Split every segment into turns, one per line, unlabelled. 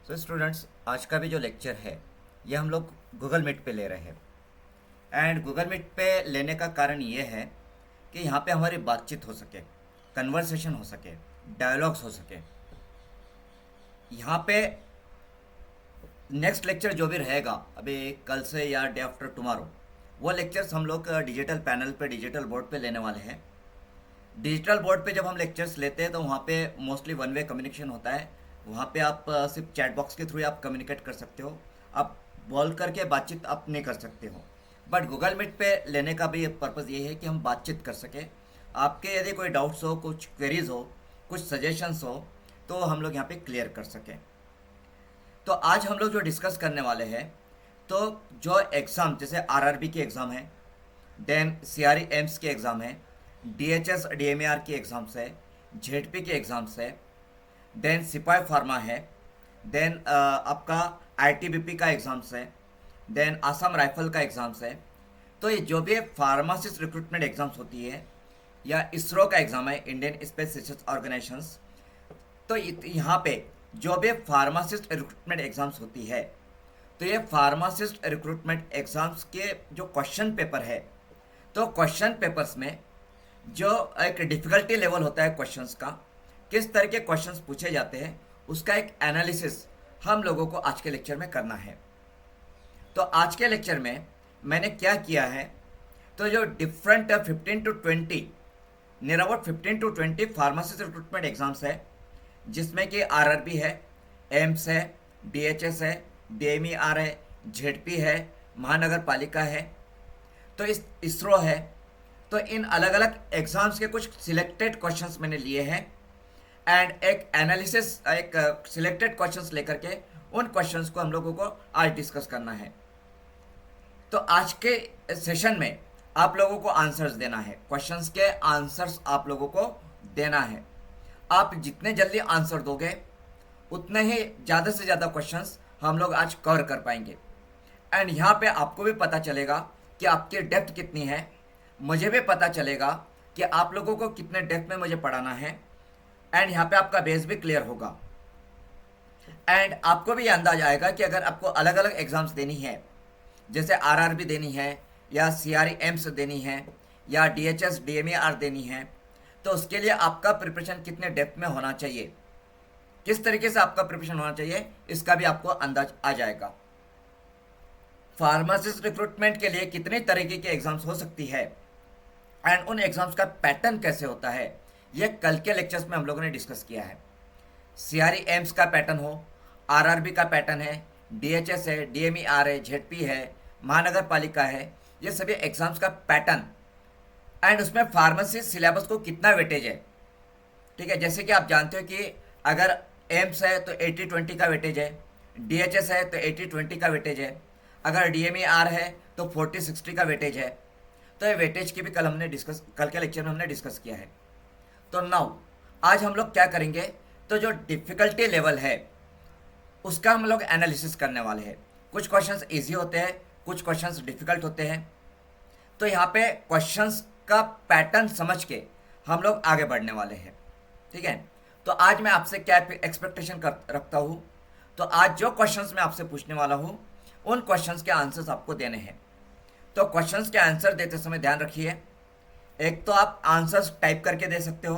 तो स्टूडेंट्स, आज का भी जो लेक्चर है ये हम लोग गूगल मीट पे ले रहे हैं। एंड गूगल मीट पे लेने का कारण ये है कि यहाँ पे हमारी बातचीत हो सके, कन्वर्सेशन हो सके, डायलॉग्स हो सके। यहाँ पे नेक्स्ट लेक्चर जो भी रहेगा अभी कल से या डे आफ्टर टुमारो, वो लेक्चर्स हम लोग डिजिटल पैनल पे, डिजिटल बोर्ड पे लेने वाले हैं। डिजिटल बोर्ड पे जब हम लेक्चर्स लेते हैं तो वहाँ पे मोस्टली वन वे कम्युनिकेशन होता है। वहाँ पे आप सिर्फ चैट बॉक्स के थ्रू आप कम्युनिकेट कर सकते हो, आप बोल करके बातचीत आप नहीं कर सकते हो। बट गूगल मीट पे लेने का भी पर्पज़ ये है कि हम बातचीत कर सकें। आपके यदि कोई डाउट्स हो, कुछ क्वेरीज हो, कुछ सजेशंस हो, तो हम लोग यहाँ पे क्लियर कर सकें। तो आज हम लोग जो डिस्कस करने वाले हैं, तो जो एग्ज़ाम जैसे आरआरबी के एग्ज़ाम है, देन सीआरई एम्स के एग्ज़ाम है, डीएचएस डीएमएआर के एग्ज़ाम्स है, जेडपी के एग्ज़ाम्स है, देन सिपाही फार्मा है, देन आपका आईटीबीपी का एग्ज़ाम्स है, देन आसाम राइफल का एग्ज़ाम्स है। तो ये जो भी फार्मासिस्ट रिक्रूटमेंट एग्ज़ाम्स होती है या इसरो का एग्ज़ाम है, इंडियन स्पेस रिसर्च ऑर्गेनाइजेशंस, तो यहाँ पे जो भी फार्मासिस्ट रिक्रूटमेंट एग्ज़ाम्स होती है, तो ये फार्मासिस्ट रिक्रूटमेंट एग्ज़ाम्स के जो क्वेश्चन पेपर है, तो क्वेश्चन पेपर्स में जो एक डिफ़िकल्टी लेवल होता है क्वेश्चंस का, किस तरह के क्वेश्चंस पूछे जाते हैं, उसका एक एनालिसिस हम लोगों को आज के लेक्चर में करना है। तो आज के लेक्चर में मैंने क्या किया है, तो जो different 15 to 20 near about 15 to 20 pharmacist recruitment exams है, जिसमें कि आरआरबी है, एम्स है, डीएचएस है, डीएमईआर है, जेडपी है, महानगर पालिका है, तो इस इसरो है। तो इन अलग अलग एग्ज़ाम्स के कुछ सिलेक्टेड क्वेश्चंस मैंने लिए हैं एंड एक एनालिसिस, एक सिलेक्टेड क्वेश्चंस लेकर के उन क्वेश्चंस को हम लोगों को आज डिस्कस करना है। तो आज के सेशन में आप लोगों को आंसर्स देना है, क्वेश्चंस के आंसर्स आप लोगों को देना है। आप जितने जल्दी आंसर दोगे उतने ही ज़्यादा से ज़्यादा क्वेश्चंस हम लोग आज कवर कर पाएंगे। एंड यहाँ पे आपको भी पता चलेगा कि आपकी डेप्थ कितनी है, मुझे भी पता चलेगा कि आप लोगों को कितने डेप्थ में मुझे पढ़ाना है। एंड यहाँ पे आपका बेस भी क्लियर होगा एंड आपको भी ये अंदाज आएगा कि अगर आपको अलग अलग एग्ज़ाम्स देनी है, जैसे आरआरबी देनी है या सीआरई एम्स देनी है या डीएचएस डीएमईआर देनी है, तो उसके लिए आपका प्रिपरेशन कितने डेप्थ में होना चाहिए, किस तरीके से आपका प्रिपरेशन होना चाहिए, इसका भी आपको अंदाज आ जाएगा। फार्मासिस्ट रिक्रूटमेंट के लिए कितने तरीके के एग्ज़ाम्स हो सकती है एंड उन एग्ज़ाम्स का पैटर्न कैसे होता है, ये कल के लेक्चर्स में हम लोगों ने डिस्कस किया है। सीआरई एम्स का पैटर्न हो, आरआरबी का पैटर्न है, डीएचएस है, डीएमईआर है, जेडपी है, महानगर पालिका है, ये सभी एग्ज़ाम्स का पैटर्न एंड उसमें फार्मेसी सिलेबस को कितना वेटेज है। ठीक है, जैसे कि आप जानते हो कि अगर एम्स है तो 80-20 का वेटेज है, डीएचएस है तो 80-20 का वेटेज है, अगर डीएमईआर है तो 40-60 का वेटेज है। तो ये वेटेज की भी कल के लेक्चर में हमने डिस्कस किया है। तो नाउ आज हम लोग क्या करेंगे, तो जो डिफ़िकल्टी लेवल है उसका हम लोग एनालिसिस करने वाले हैं। कुछ क्वेश्चंस इजी होते हैं, कुछ क्वेश्चंस डिफ़िकल्ट होते हैं। तो यहाँ पे क्वेश्चंस का पैटर्न समझ के हम लोग आगे बढ़ने वाले हैं। ठीक है, तो आज मैं आपसे क्या एक्सपेक्टेशन रखता हूँ, तो आज जो क्वेश्चंस मैं आपसे पूछने वाला हूँ उन क्वेश्चंस के आंसर्स आपको देने हैं। तो क्वेश्चंस के आंसर देते समय ध्यान रखिए, एक तो आप आंसर्स टाइप करके दे सकते हो।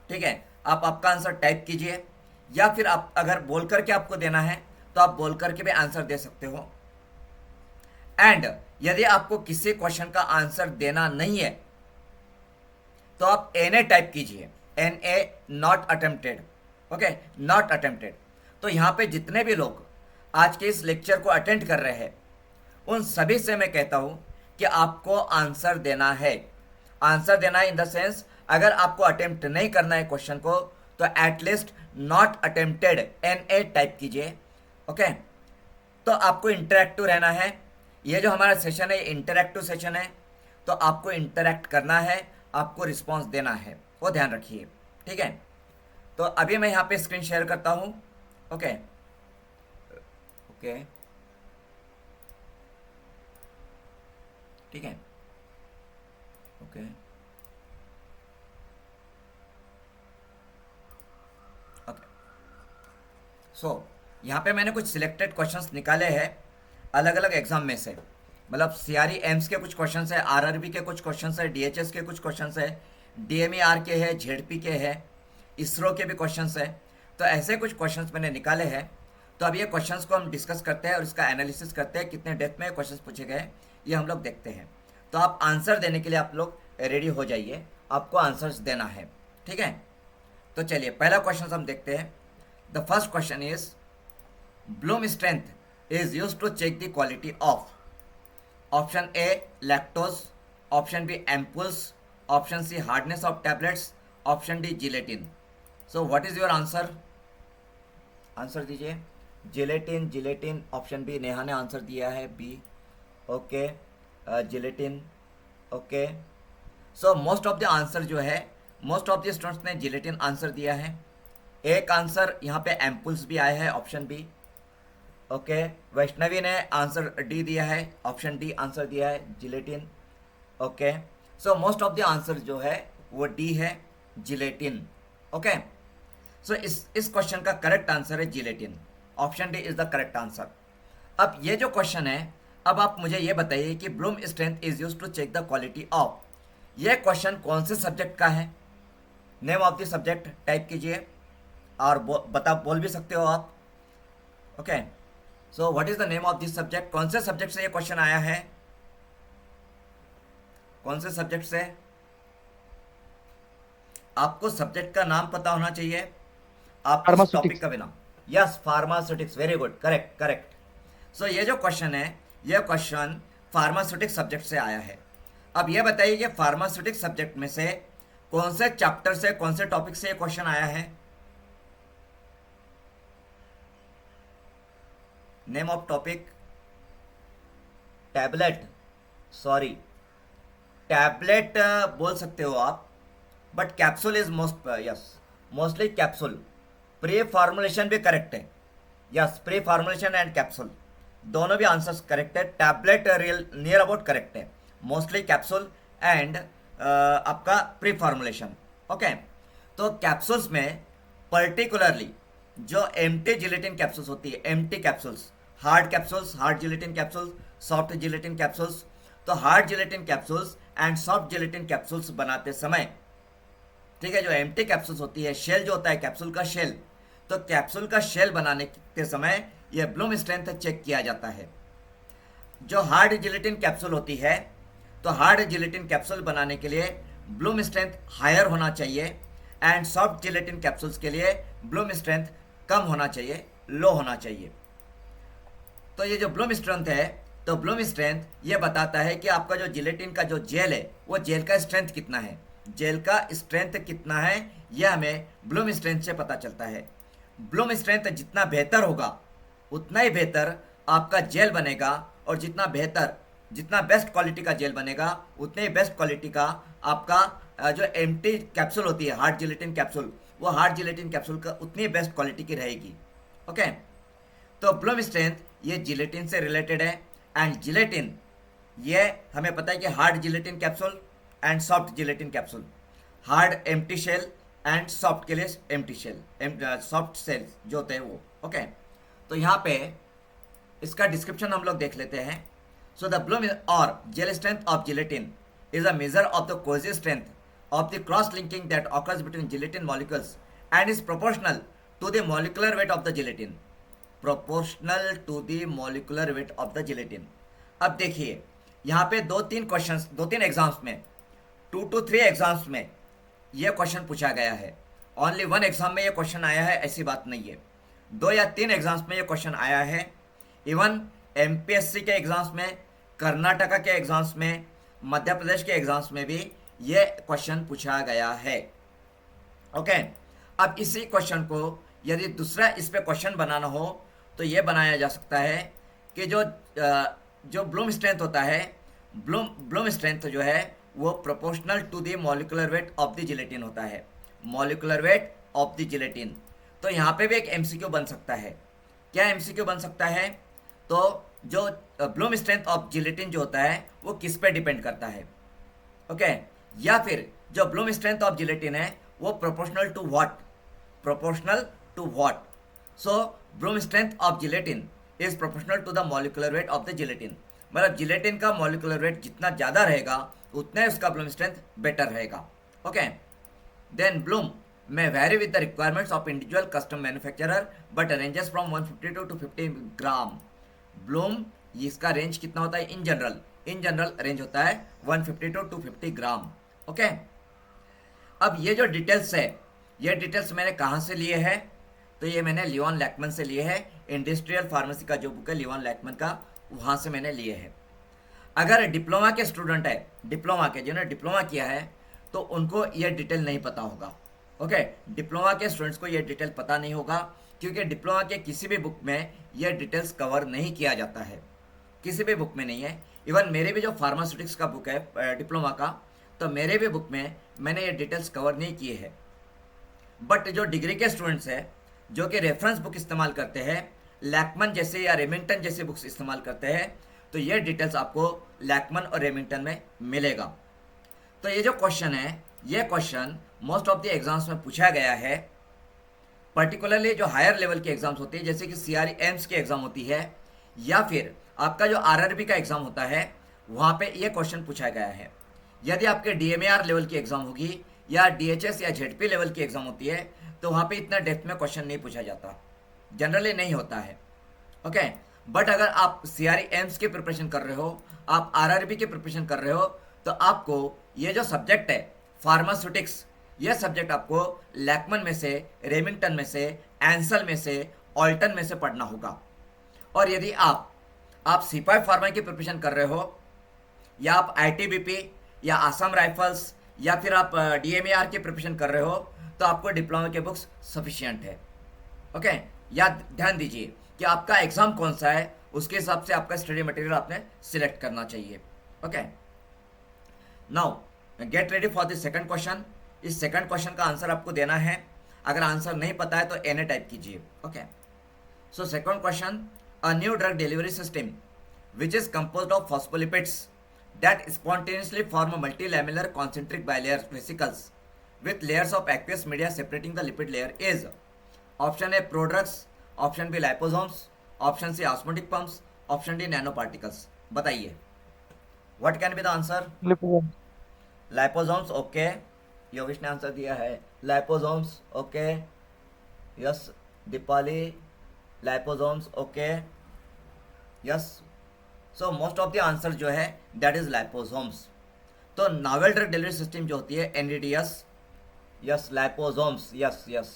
ठीक है, आप आपका आंसर टाइप कीजिए, या फिर आप अगर बोल करके आपको देना है तो आप बोल करके भी आंसर दे सकते हो। एंड यदि आपको किसी क्वेश्चन का आंसर देना नहीं है तो आप एन टाइप कीजिए, NA not attempted. Okay, not attempted. तो यहाँ पे जितने भी लोग आज के इस लेक्चर को अटेंड कर रहे हैं उन सभी से मैं कहता हूँ कि आपको आंसर देना है। आंसर देना है इन द सेंस, अगर आपको अटेम्प्ट नहीं करना है क्वेश्चन को तो at least not attempted NA type कीजिए। ओके, तो आपको इंटरेक्टिव रहना है। ये जो हमारा सेशन है इंटरेक्टिव सेशन है, तो आपको इंटरेक्ट करना है, आपको रिस्पॉन्स देना है, वो ध्यान रखिए। ठीक है, तो अभी मैं यहाँ पे स्क्रीन शेयर करता हूँ। ओके ओके, ठीक है, ओके ओके। सो यहाँ पे मैंने कुछ सिलेक्टेड क्वेश्चंस निकाले हैं अलग अलग एग्जाम में से, मतलब सीआरई एम्स के कुछ क्वेश्चंस है, आरआरबी के कुछ क्वेश्चंस है, डीएचएस के कुछ क्वेश्चंस है, डीएमईआर के है, जेडपी के है, इसरो के भी क्वेश्चंस है। तो ऐसे कुछ क्वेश्चंस मैंने निकाले हैं। तो अब ये क्वेश्चंस को हम डिस्कस करते हैं और इसका एनालिसिस करते हैं, कितने डेप्थ में क्वेश्चंस पूछे गए ये हम लोग देखते हैं। तो आप आंसर देने के लिए आप लोग रेडी हो जाइए, आपको आंसर्स देना है, ठीक है। तो चलिए पहला क्वेश्चन हम देखते हैं। The first question is bloom strength is use to check the quality of option A lactose, option B ampoules, option C hardness of tablets, option D gelatin. So what is your answer? Answer दीजिए। Gelatin, gelatin, option B. Neha ने answer दिया है B, okay, gelatin, okay. So most of the answer जो है, most of the students ने gelatin answer दिया है। एक आंसर यहाँ पे एम्पुल्स भी आया है, ऑप्शन बी, ओके। वैष्णवी ने आंसर डी दिया है, ऑप्शन डी आंसर दिया है, gelatin, okay. So most of the answer जो है वो डी है, जिलेटिन, ओके। सो इस क्वेश्चन का करेक्ट आंसर है gelatin, option D is the correct answer. अब ये जो क्वेश्चन है, अब आप मुझे ये बताइए कि bloom strength is use to check the quality of, ये क्वेश्चन कौन से सब्जेक्ट का है? Name of the subject type कीजिए और बोल भी सकते हो आप, okay. So what is the name of this subject? कौन से सब्जेक्ट से ये क्वेश्चन आया है? कौन से सब्जेक्ट से? आपको सब्जेक्ट का नाम पता होना चाहिए, आप इस टॉपिक का भी नाम। Yes, pharmaceutics, very good, correct correct. So ये जो क्वेश्चन है, ये क्वेश्चन फार्मास्यूटिक्स सब्जेक्ट से आया है। अब ये बताइए कि फार्मास्यूटिक्स सब्जेक्ट में से कौन से चैप्टर से, कौन से टॉपिक से ये क्वेश्चन आया है? Name of topic, tablet, sorry tablet बोल सकते हो आप, but capsule is most, yes, mostly capsule. Pre formulation भी करेक्ट है, yes, pre formulation and capsule दोनों भी आंसर्स करेक्ट है। Tablet real near about correct है, मोस्टली कैप्सूल एंड आपका प्री फार्मुलेशन, ओके। तो कैप्सूल्स में पर्टिकुलरली जो एम्प्टी जिलेटिन कैप्सूल्स होती है, empty capsules, hard capsules, hard gelatin capsules, soft gelatin capsules. तो hard gelatin capsules and soft gelatin capsules बनाते समय, ठीक है, जो एम्प्टी कैप्सूल्स होती है, शेल जो होता है कैप्सूल का शेल, तो कैप्सूल का शेल बनाने के समय यह ब्लूम स्ट्रेंथ चेक किया जाता है। जो हार्ड जिलेटिन कैप्सूल होती है, तो हार्ड जिलेटिन कैप्सूल बनाने के लिए ब्लूम स्ट्रेंथ हायर होना चाहिए एंड सॉफ्ट जिलेटिन कैप्सूल्स के लिए ब्लूम स्ट्रेंथ कम होना चाहिए, लो होना चाहिए। तो ये जो ब्लूम स्ट्रेंथ है, तो ब्लूम स्ट्रेंथ ये बताता है कि आपका जो जिलेटिन का जो जेल है, वो जेल का स्ट्रेंथ कितना है, जेल का स्ट्रेंथ कितना है, यह हमें ब्लूम स्ट्रेंथ से पता चलता है। ब्लूम स्ट्रेंथ जितना बेहतर होगा उतना ही बेहतर आपका जेल बनेगा, और जितना बेहतर, जितना बेस्ट क्वालिटी का जेल बनेगा उतने ही बेस्ट क्वालिटी का आपका जो एम्प्टी कैप्सूल होती है, हार्ड जिलेटिन कैप्सूल, वो हार्ड जिलेटिन कैप्सूल का उतनी बेस्ट क्वालिटी की रहेगी, ओके। तो ब्लूम स्ट्रेंथ ये जिलेटिन से रिलेटेड है एंड जिलेटिन ये हमें पता है कि hard gelatin capsule and soft gelatin capsule, hard empty shell and soft के लिए एम्प्टी शेल, सॉफ्ट सेल जो होते हैं वो, ओके। तो यहाँ पे इसका डिस्क्रिप्शन हम लोग देख लेते हैं। सो द ब्लूम और gel strength of gelatin is a measure of the cohesive strength of the cross linking that occurs between gelatin molecules and is proportional to the molecular weight of the gelatin, proportional to the molecular weight of the gelatin। अब देखिए यहाँ पे दो तीन exams में, 2 to 3 exams में ये question पूछा गया है। ओनली 1 एग्जाम में ये क्वेश्चन आया है ऐसी बात नहीं है, 2 या 3 एग्जाम्स में ये क्वेश्चन आया है। इवन एमपीएससी के एग्जाम्स में, कर्नाटका के एग्जाम्स में, मध्य प्रदेश के एग्जाम्स में भी ये क्वेश्चन पूछा गया है, ओके। अब इसी क्वेश्चन को यदि दूसरा इस पे क्वेश्चन बनाना हो तो ये बनाया जा सकता है कि जो ब्लूम स्ट्रेंथ होता है, ब्लूम स्ट्रेंथ जो है वो proportional to the molecular weight of the gelatin होता है, molecular weight of the gelatin. तो यहाँ पे भी एक एमसीक्यू बन सकता है। क्या एमसीक्यू बन सकता है? तो जो ब्लूम स्ट्रेंथ ऑफ जिलेटिन जो होता है वो किस पे डिपेंड करता है, ओके। या फिर जो ब्लूम स्ट्रेंथ ऑफ जिलेटिन है वो proportional to what, proportional to what. So bloom strength of gelatin is proportional to the molecular weight of the gelatin, मतलब जिलेटिन का मॉलिकुलर वेट जितना ज़्यादा रहेगा उतना ही उसका ब्लूम स्ट्रेंथ बेटर रहेगा। Okay, then bloom may vary with the requirements of individual custom manufacturer but ranges from 150 to 250 gram. Bloom इसका रेंज कितना होता है? इन जनरल रेंज होता है 150 टू 250 ग्राम। ओके, अब ये जो डिटेल्स है, ये डिटेल्स मैंने कहाँ से लिए हैं? तो ये मैंने लियोन लैकमन से लिए है। इंडस्ट्रियल फार्मेसी का जो बुक है लियोन लैकमन का, वहाँ से मैंने लिए है। अगर डिप्लोमा के स्टूडेंट है, डिप्लोमा के जिन्होंने डिप्लोमा किया है, तो उनको ये डिटेल नहीं पता होगा। ओके, डिप्लोमा के स्टूडेंट्स को ये डिटेल पता नहीं होगा, क्योंकि डिप्लोमा के किसी भी बुक में ये डिटेल्स कवर नहीं किया जाता है, किसी भी बुक में नहीं है। इवन मेरे भी जो फार्मास्यूटिक्स का बुक है डिप्लोमा का, तो मेरे भी बुक में मैंने ये डिटेल्स कवर नहीं किए हैं। बट जो डिग्री के स्टूडेंट्स हैं जो कि रेफरेंस बुक इस्तेमाल करते हैं, लैकमन जैसे या रेमिंगटन जैसे बुक्स इस्तेमाल करते हैं, तो ये डिटेल्स आपको लैकमन और रेमिंगटन में मिलेगा। तो ये जो क्वेश्चन है, ये question most of the exams में पूछा गया है, पर्टिकुलरली जो हायर लेवल के एग्जाम्स होती है, जैसे कि सीआरई एम्स की एग्जाम होती है, या फिर आपका जो आरआरबी का एग्जाम होता है, वहाँ पे ये क्वेश्चन पूछा गया है। यदि आपके डीएमएआर लेवल की एग्जाम होगी या डीएचएस या जेडपी लेवल की एग्जाम होती है, तो वहाँ पे इतना डेप्थ में क्वेश्चन नहीं पूछा जाता, जनरली नहीं होता है। ओके, बट अगर आप सीआरई एम्स की प्रिपरेशन कर रहे हो, आप आरआरबी की प्रिपरेशन कर रहे हो, तो आपको ये जो सब्जेक्ट है फार्मास्यूटिक्स, यह सब्जेक्ट आपको लैकमन में से, रेमिंगटन में से, एंसल में से, ऑल्टन में से पढ़ना होगा। और यदि आप सिपाही फार्मा की प्रिपरेशन कर रहे हो, या आप आईटीबीपी या आसाम राइफल्स या फिर आप डीएमएआर की प्रिपरेशन कर रहे हो, तो आपको डिप्लोमा के बुक्स सफिशिएंट है। ओके, याद ध्यान दीजिए कि आपका एग्जाम कौन सा है, उसके हिसाब से आपका स्टडी मटेरियल आपने सिलेक्ट करना चाहिए। Okay, now get ready for the second question. इस सेकंड क्वेश्चन का आंसर आपको देना है। अगर आंसर नहीं पता है तो एन टाइप कीजिए। Okay, so second question, a new drug delivery system which is composed of phospholipids that spontaneously form multilamellar concentric bilayer vesicles with layers of aqueous media separating the lipid layer is option A prodrugs, option B liposomes, option C osmotic pumps, option D nanoparticles। बताइए what can be the answer?
Liposome.
liposomes। Okay, Yogesh ने answer दिया है liposomes। Okay, yes Deepali, liposomes। Okay, yes, so most of the answer जो है that is liposomes. तो novel drug delivery system जो होती है NDDS, yes liposomes, yes yes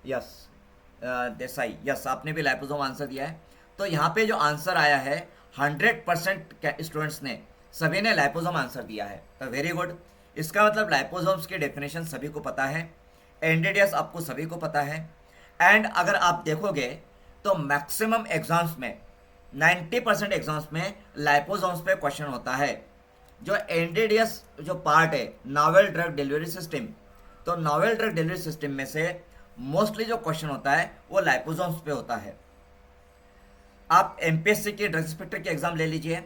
yes Desai, yes आपने भी लाइपोसोम आंसर दिया है। तो यहाँ पे जो आंसर आया है 100% स्टूडेंट्स ने सभी ने लाइपोसोम आंसर दिया है, तो वेरी गुड। इसका मतलब लाइपोसोम्स की डेफिनेशन सभी को पता है, एनडीडीएस आपको सभी को पता है। एंड अगर आप देखोगे तो मैक्सिमम एग्जाम्स में 90% एग्जाम्स में लाइपोसोम्स पे क्वेश्चन होता है। जो एनडीडीएस जो पार्ट है नॉवेल ड्रग डिलीवरी सिस्टम, तो नॉवेल ड्रग डिलीवरी सिस्टम में से मोस्टली जो क्वेश्चन होता है वो लाइपोसोम्स पे होता है। आप एमपीएससी की ड्रग इंस्पेक्टर की एग्जाम ले लीजिए,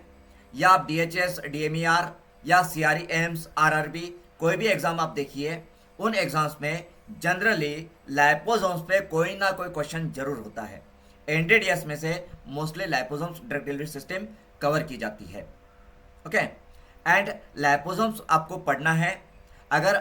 या आप डीएचएस, डीएमईआर या सीआरई एम्स, आरआरबी, कोई भी एग्जाम आप देखिए, उन एग्जाम्स में जनरली लाइपोसोम्स पे कोई ना कोई क्वेश्चन जरूर होता है। एनडीडीएस में से mostly liposomes drug delivery system cover की जाती है। ओके, एंड लाइपोसोम्स आपको पढ़ना है। अगर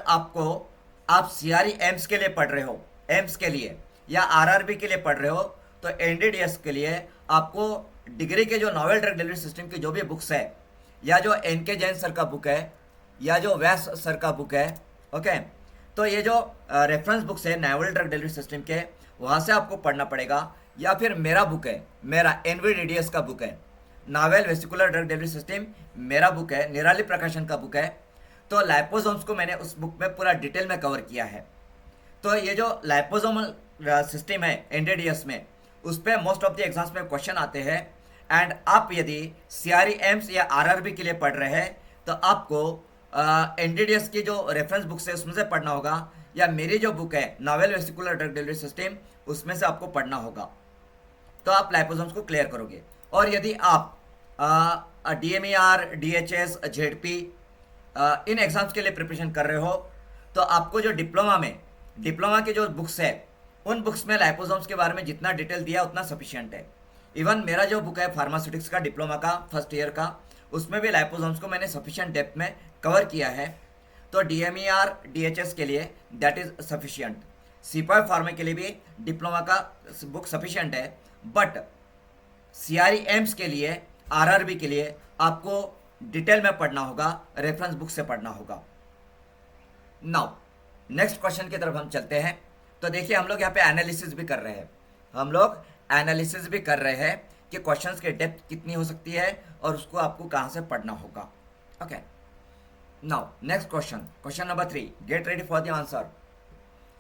आप सीआरई एम्स के लिए पढ़ रहे हो, एम्स के लिए या आरआरबी के लिए पढ़ रहे हो, तो एनडीडीएस के लिए आपको डिग्री के जो नॉवेल ड्रग डिलीवरी सिस्टम की जो भी बुक्स है, या जो एनके जैन सर का बुक है, या जो व्यास सर का बुक है, ओके, तो ये जो रेफरेंस बुक्स है नॉवेल ड्रग डिलीवरी सिस्टम के, वहाँ से आपको पढ़ना पड़ेगा। या फिर मेरा बुक है, मेरा एनवीडीडीएस का बुक है, novel vesicular drug delivery system, मेरा बुक है, निराली प्रकाशन का बुक है। तो लाइपोसोम्स को मैंने उस बुक में पूरा डिटेल में कवर किया है। तो ये जो लाइपोसोमल सिस्टम है एनडीडीएस में, उस पर मोस्ट ऑफ द एग्जाम्स में क्वेश्चन आते हैं। एंड आप यदि सीआरई एम्स या आरआरबी के लिए पढ़ रहे हैं, तो आपको एनडीडीएस की जो रेफरेंस बुक्स है उसमें से पढ़ना होगा, या मेरी जो बुक है novel vesicular drug delivery system, उसमें से आपको पढ़ना होगा। तो आप लाइपोसोम्स को क्लियर करोगे। और यदि आप डीएमईआर, डीएचएस, जेडपी इन एग्जाम्स के लिए प्रिपरेशन कर रहे हो, तो आपको जो डिप्लोमा की जो बुक्स है उन बुक्स में लाइपोसोम्स के बारे में जितना डिटेल दिया उतना सफिशिएंट है। इवन मेरा जो बुक है फार्मास्यूटिक्स का डिप्लोमा का फर्स्ट ईयर का, उसमें भी लाइपोसोम्स को मैंने सफिशिएंट डेप्थ में कवर किया है। तो DMER DHS के लिए दैट इज सफिशिएंट। सिपाही फार्मा के लिए भी डिप्लोमा का बुक सफिशिएंट है, बट CRE एम्स के लिए, RRB के लिए आपको डिटेल में पढ़ना होगा, रेफरेंस बुक से पढ़ना होगा। नाउ नेक्स्ट क्वेश्चन की तरफ हम चलते हैं। तो देखिए हम लोग यहाँ पे एनालिसिस भी कर रहे हैं, हम लोग एनालिसिस भी कर रहे हैं कि क्वेश्चंस की डेप्थ कितनी हो सकती है और उसको आपको कहाँ से पढ़ना होगा। Okay, now next question, question number 3, get ready for the answer.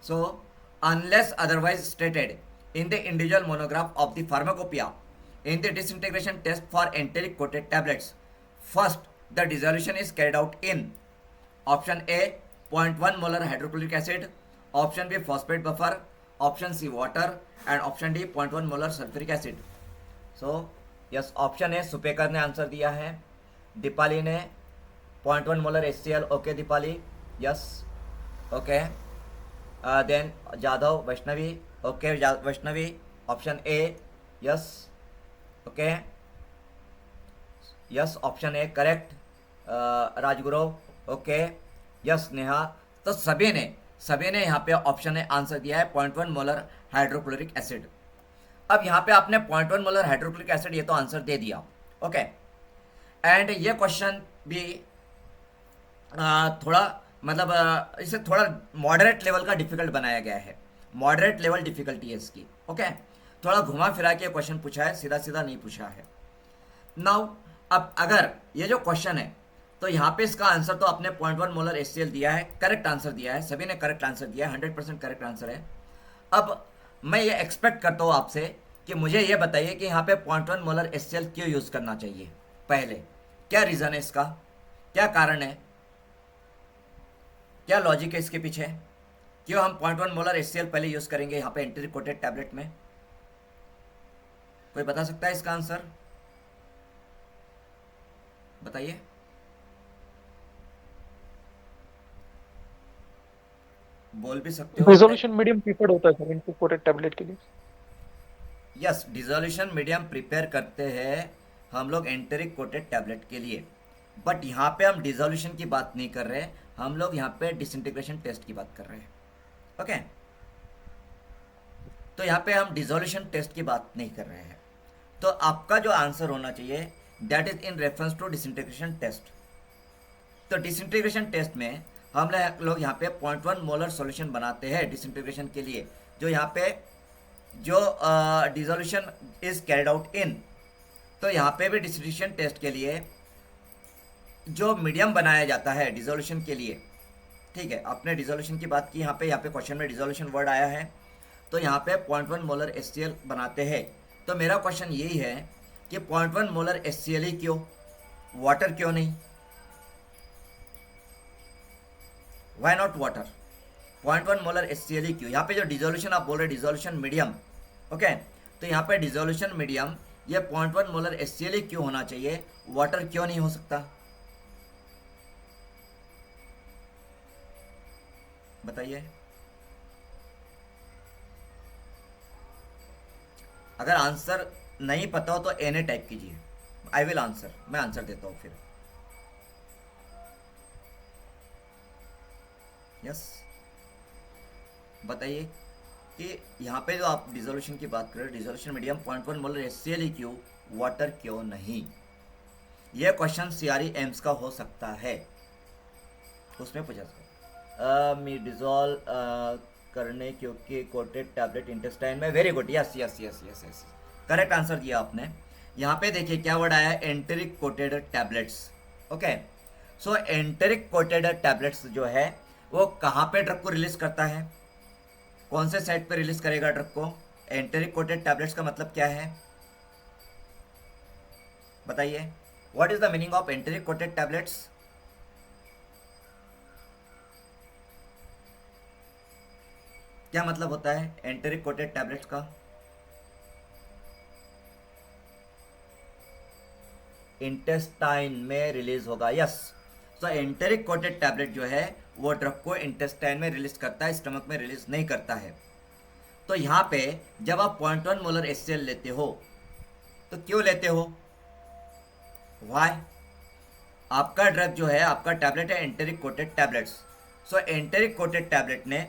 So unless otherwise stated in the individual monograph of the pharmacopoeia in the disintegration test for enteric coated tablets, first the dissolution is carried out in option A 0.1 molar hydrochloric acid, option B phosphate buffer, option C water and option D 0.1 molar sulfuric acid. So yes, option A Supekar ने answer दिया है, दीपाली ने 0.1 molar HCl, okay Deepali, yes okay, then Jadhav Vaishnavi, okay Vaishnavi, option A, yes okay, yes option A correct, Rajguru okay, yes Neha. तो सभी ने यहाँ पे option A answer दिया है 0.1 मोलर हाइड्रोक्लोरिक एसिड। अब यहाँ पे आपने 0.1 मोलर हाइड्रोक्लोरिक एसिड ये तो आंसर दे दिया, ओके। एंड ये क्वेश्चन भी थोड़ा मतलब इसे थोड़ा मॉडरेट लेवल का डिफिकल्ट बनाया गया है, मॉडरेट लेवल डिफिकल्टी है इसकी, ओके। थोड़ा घुमा फिरा के क्वेश्चन पूछा है, सीधा सीधा नहीं पूछा है। नाउ अब अगर ये जो क्वेश्चन है तो यहाँ पे इसका आंसर तो आपने 0.1 मोलर HCl दिया है, करेक्ट आंसर दिया है, सभी ने करेक्ट आंसर दिया है, 100% करेक्ट आंसर है। अब मैं ये एक्सपेक्ट करता हूँ आपसे कि मुझे ये बताइए कि यहाँ पे 0.1 मोलर HCl क्यों यूज़ करना चाहिए, पहले क्या रीज़न है इसका, क्या कारण है, क्या लॉजिक है इसके पीछे, क्यों हम 0.1 मोलर HCl पहले यूज़ करेंगे यहाँ पे एंटेरिक कोटेड टैबलेट में? कोई बता सकता है इसका आंसर, बताइए। बोल भी सकते हो।
डिसोल्यूशन मीडियम प्रीफर्ड होता है सर एंटी कोटेड टैबलेट के लिए।
यस, डिसोल्यूशन मीडियम प्रिपेयर करते हैं हम लोग एंटेरिक कोटेड टैबलेट के लिए, बट यहाँ पे हम डिसोल्यूशन की बात नहीं कर रहे, हम लोग यहाँ पे डिसइंटीग्रेशन टेस्ट की बात कर रहे हैं, ओके। तो यहाँ पे हम डिसोल्यूशन टेस्ट की बात नहीं कर रहे हैं। तो आपका जो आंसर होना चाहिए that is in reference to disintegration test. तो डिसइंटीग्रेशन टेस्ट में हम लोग यहाँ पे 0.1 मोलर सॉल्यूशन बनाते हैं डिसइंटीग्रेशन के लिए, जो यहाँ पे जो dissolution is carried out in. तो यहाँ पे भी डिसइंटीग्रेशन टेस्ट के लिए जो मीडियम बनाया जाता है डिसोल्यूशन के लिए, ठीक है, आपने डिसोल्यूशन की बात की, यहाँ पे क्वेश्चन में डिसोल्यूशन वर्ड आया है, तो यहाँ पे 0.1 मोलर HCl बनाते हैं। तो मेरा क्वेश्चन यही है कि 0.1 मोलर HCl ही क्यों, वाटर क्यों नहीं, why not water, 0.1 molar HCl ही क्यों? यहाँ पे जो डिसोल्यूशन आप बोल रहे डिसोल्यूशन मीडियम, ओके, तो यहाँ पे डिसोल्यूशन मीडियम ये 0.1 मोलर HCl ही क्यों होना चाहिए, वाटर क्यों नहीं हो सकता, बताइए। अगर आंसर नहीं पता हो तो एने टाइप कीजिए, आई विल आंसर, मैं आंसर देता हूँ फिर। यस, बताइए कि यहाँ पे जो आप डिसोल्यूशन की बात कर रहे हो, डिसोल्यूशन मीडियम 0.1 मोलर HCl ही क्यों, वाटर क्यों नहीं? यह क्वेश्चन CRE एम्स का हो सकता है, उसमें पूछा सकता मी डिजोल्व करने क्योंकि कोटेड टैबलेट इंटेस्टाइन में। Very good, yes yes yes yes yes, correct answer दिया आपने। यहाँ पे देखिए क्या वर्ड आया है, एंटेरिक कोटेड टैबलेट्स, ओके। सो एंटेरिक कोटेड टैबलेट्स जो है वो कहाँ पे ड्रग को रिलीज करता है, कौन से साइट पे रिलीज करेगा ड्रग को? एंटेरिक कोटेड टैबलेट्स का मतलब क्या है, बताइए। What is the meaning of enteric coated tablets? क्या मतलब होता है एंटेरिक कोटेड टैबलेट्स का? इंटेस्टाइन में रिलीज होगा, यस। तो एंटेरिक कोटेड टैबलेट जो है वो ड्रग को इंटेस्टाइन में रिलीज करता है, स्टमक में रिलीज नहीं करता है। तो यहाँ पे जब आप 0.1 मोलर HCl लेते हो तो क्यों लेते हो? वाई? आपका ड्रग जो है, आपका टैबलेट है एंटेरिक कोटेड टैबलेट्स। सो एंटेरिक कोटेड टैबलेट ने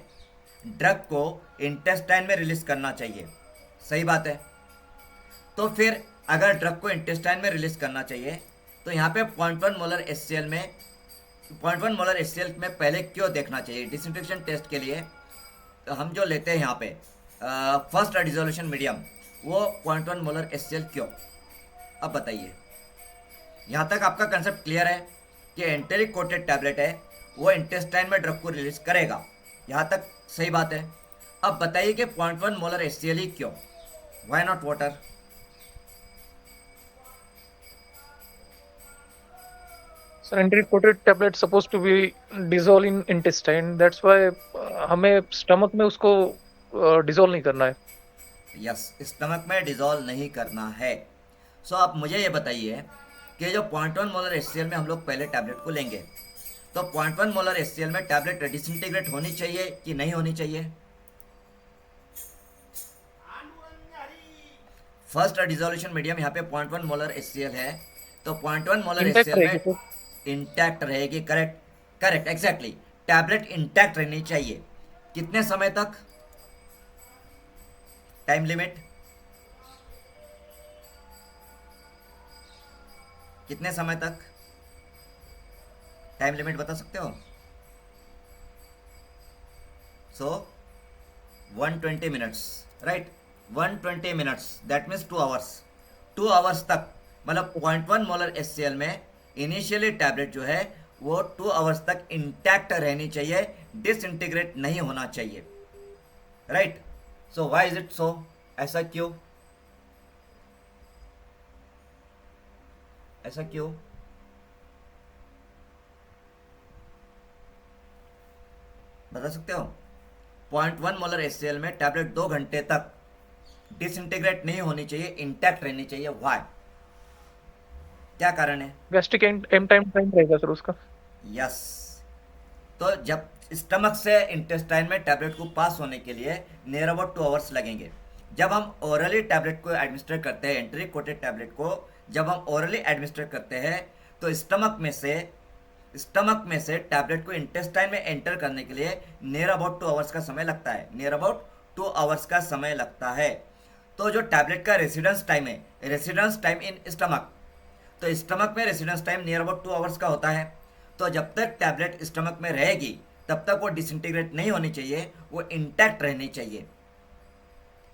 ड्रग को इंटेस्टाइन में रिलीज करना चाहिए, सही बात है। तो फिर अगर ड्रग को इंटेस्टाइन में रिलीज करना चाहिए तो यहाँ पे 0.1 मोलर HCl में 0.1 मोलर HCl में पहले क्यों देखना चाहिए? डिसइंफेक्शन टेस्ट के लिए तो हम जो लेते हैं यहाँ पे फर्स्ट डिसोल्यूशन मीडियम, वो 0.1 मोलर HCl क्यों? अब बताइए। यहाँ तक आपका कंसेप्ट क्लियर है कि एंटेरिक कोटेड टैबलेट है, वो इंटेस्टाइन में ड्रग को रिलीज करेगा, यहाँ तक सही बात है। अब बताइए कि 0.1 मोलर HCl ही क्यों? Why not water?
Sir enteric coated tablet suppose to be dissolve in intestine, that's why हमें स्टमक में उसको डिसॉल्व नहीं करना है।
यस, स्टमक में डिजोल्व नहीं करना है। सो आप मुझे ये बताइए कि जो 0.1 मोलर HCl में हम लोग पहले टैबलेट को लेंगे, तो 0.1 मोलर HCl में टैबलेट डिसइंटीग्रेट होनी चाहिए कि नहीं होनी चाहिए? फर्स्ट डिसोल्यूशन मीडियम यहाँ पे 0.1 मोलर HCl है, तो 0.1 मोलर
इंटैक्ट
HCl
रहेगी
में
सर।
इंटैक्ट रहेगी। Correct, correct, exactly. Tablet intact रहनी चाहिए। कितने समय तक? टाइम लिमिट कितने समय तक? टाइम लिमिट बता सकते हो? सो 120 minutes, right? 120 minutes, that means 2 hours. 2 hours तक, मतलब 0.1 मोलर HCl में इनिशियली टैबलेट जो है वो 2 आवर्स तक इंटैक्ट रहनी चाहिए, डिसइंटीग्रेट नहीं होना चाहिए, right? So why is it so? ऐसा क्यों? ऐसा क्यों? बता सकते हो? 0.1 मोलर HCl में टैबलेट 2 घंटे तक डिसइंटीग्रेट नहीं होनी चाहिए, इंटैक्ट रहनी चाहिए। व्हाई? क्या कारण है?
गैस्ट्रिक एम टाइम रहेगा सर उसका।
यस। तो जब स्टमक से इंटेस्टाइन में टैबलेट को पास होने के लिए नियर अबाउट 2 आवर्स लगेंगे। जब हम ओरली टैबलेट को एडमिनिस्टर करते हैं, एंटेरिक कोटेड टैबलेट को जब हम ओरली एडमिनिस्टर करते हैं तो स्टमक में से टैबलेट को इंटेस्टाइन में एंटर करने के लिए नियर अबाउट 2 आवर्स का समय लगता है। नियर अबाउट 2 आवर्स का समय लगता है। तो जो टैबलेट का रेसिडेंस टाइम है, रेसिडेंस टाइम इन स्टमक, तो स्टमक में residence time near about 2 hours का होता है। तो जब तक टैबलेट स्टमक में रहेगी तब तक वो डिसइंटीग्रेट नहीं होनी चाहिए, वो इंटैक्ट रहनी चाहिए।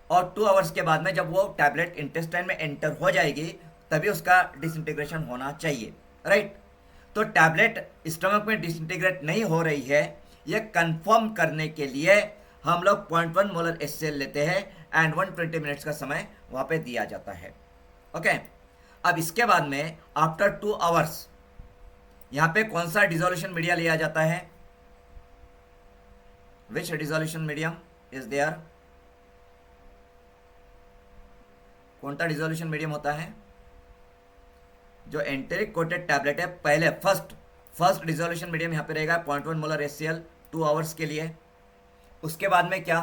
और 2 आवर्स के बाद में जब वो टैबलेट इंटेस्टाइन में एंटर हो जाएगी तभी उसका डिसइंटीग्रेशन होना चाहिए, राइट? तो टैबलेट स्टमक में डिसइंटीग्रेट नहीं हो रही है, ये कंफर्म करने के लिए हम लोग 0.1 मोलर HCl लेते हैं एंड 120 मिनट्स का समय वहाँ पे दिया जाता है। ओके, अब इसके बाद में आफ्टर 2 आवर्स यहाँ पे कौन सा डिसोल्यूशन मीडिया लिया जाता है? विच डिसोल्यूशन मीडियम इज देयर? कौन सा डिसोल्यूशन मीडियम होता है? जो एंटेरिक कोटेड टैबलेट है, पहले फर्स्ट डिसोल्यूशन मीडियम यहाँ पे रहेगा 0.1 मोलर HCl 2 आवर्स के लिए। उसके बाद में क्या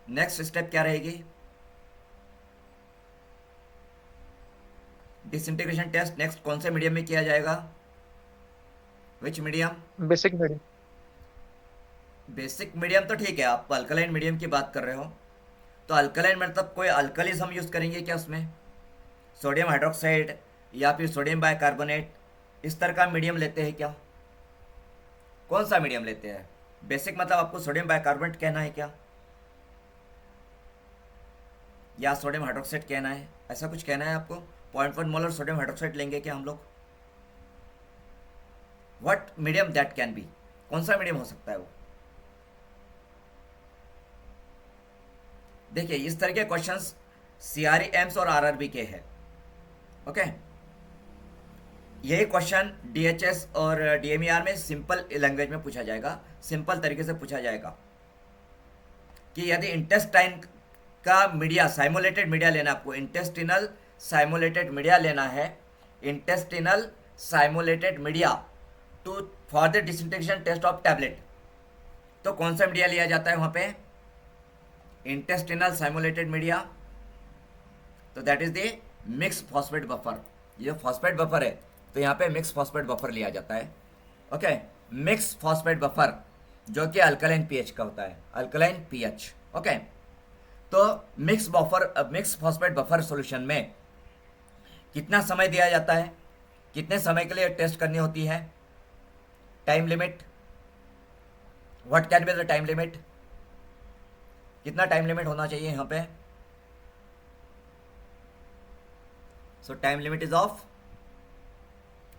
नेक्स्ट स्टेप क्या रहेगी? डिसइंटीग्रेशन टेस्ट नेक्स्ट कौन से मीडियम में किया जाएगा? विच medium?
Basic medium.
Basic medium तो ठीक है, आप अल्कलाइन मीडियम की बात कर रहे हो, तो अल्कलाइन मतलब कोई अल्कलीज हम यूज़ करेंगे क्या उसमें? सोडियम हाइड्रोक्साइड या फिर सोडियम बाइकार्बोनेट, इस तरह का मीडियम लेते हैं क्या? कौन सा मीडियम लेते हैं? बेसिक मतलब आपको सोडियम बाइकार्बोनेट कहना है क्या, या सोडियम हाइड्रोक्साइड कहना है? ऐसा कुछ कहना है आपको? 0.1 मोलर सोडियम हाइड्रोक्साइड लेंगे क्या हम लोग? What medium that can be? कौन सा मीडियम हो सकता है वो? देखिए, इस तरह के क्वेश्चंस CRE एम्स और RRB के हैं। ओके, यही क्वेश्चन DHS और DMER में सिंपल लैंग्वेज में पूछा जाएगा, सिंपल तरीके से पूछा जाएगा कि यदि इंटेस्टाइन का मीडिया, साइमुलेटेड मीडिया लेना, आपको इंटेस्टिनल साइमुलेटेड मीडिया लेना है, intestinal simulated media to for the disintegration test of tablet, तो कौन सा मीडिया लिया जाता है वहाँ पे? इंटेस्टिनल साइमुलेटेड मीडिया, तो that is the mix phosphate buffer. ये फॉस्फेट बफर है तो यहाँ पे मिक्स फॉस्फेट बफर लिया जाता है। ओके, मिक्स फॉस्फेट बफर जो कि अल्कलाइन पीएच का होता है, अल्कलाइन पीएच। ओके, तो मिक्स फॉस्फेट बफर सॉल्यूशन में कितना समय दिया जाता है, कितने समय के लिए टेस्ट करनी होती है, time limit, what can be the time limit, कितना टाइम लिमिट होना चाहिए यहाँ पे। सो time limit is of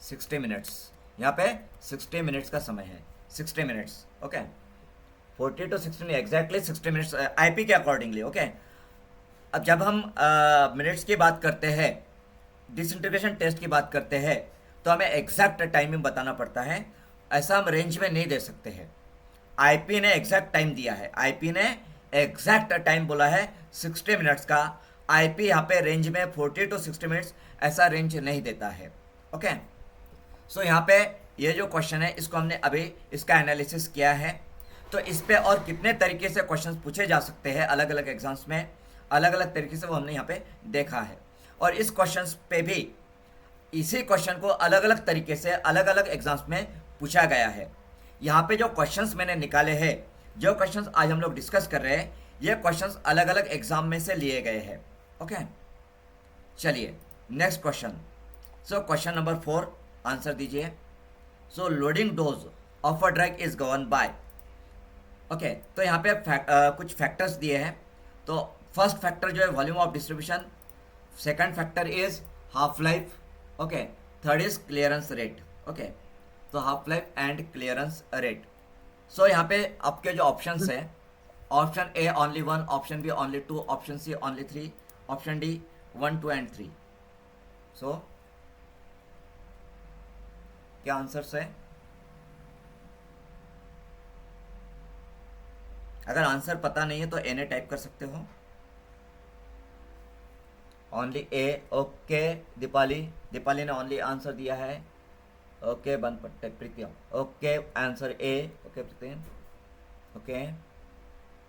60 minutes. यहाँ पे 60 मिनट्स का समय है, 60 minutes. Okay, 40 to 60 exactly 60 minutes IP के अकॉर्डिंगली। ओके, अब जब हम मिनट्स की बात करते हैं, डिसइंटीग्रेशन टेस्ट की बात करते हैं, तो हमें एग्जैक्ट टाइमिंग बताना पड़ता है। ऐसा हम रेंज में नहीं दे सकते हैं। आईपी ने एग्जैक्ट टाइम दिया है, आईपी ने एग्जैक्ट टाइम बोला है 60 मिनट्स का। आईपी यहाँ पे रेंज में 40 to 60 मिनट्स ऐसा रेंज नहीं देता है। ओके, सो यहाँ पे ये जो क्वेश्चन है इसको हमने अभी इसका एनालिसिस किया है। तो इस पे और कितने तरीके से क्वेश्चंस पूछे जा सकते हैं अलग अलग एग्जाम्स में, अलग अलग तरीके से वो हमने यहाँ पे देखा है। और इस क्वेश्चंस पे भी इसी क्वेश्चन को अलग अलग तरीके से अलग अलग एग्जाम्स में पूछा गया है। यहाँ पे जो क्वेश्चंस मैंने निकाले हैं, जो क्वेश्चंस आज हम लोग डिस्कस कर रहे हैं, ये क्वेश्चंस अलग अलग एग्जाम में से लिए गए हैं। ओके, चलिए next question. So question number 4 answer दीजिए। So loading dose of a drug is govern by. Okay, तो यहाँ पे कुछ फैक्टर्स दिए हैं। तो फर्स्ट फैक्टर जो है volume of distribution, second factor is half life, okay, third is clearance rate. Okay, तो half life and clearance rate. So यहाँ पे आपके जो ऑप्शंस है, option A only 1, option B only 2, option C only 3, option D 1, 2 and 3। So क्या answers है? अगर answer पता नहीं है तो एन ए टाइप कर सकते हो। ओनली ए, ओके। दीपाली ने ओनली आंसर दिया है। ओके, बंद पट्टे प्रीतिया, ओके, आंसर ए। ओके प्रीतिया, ओके,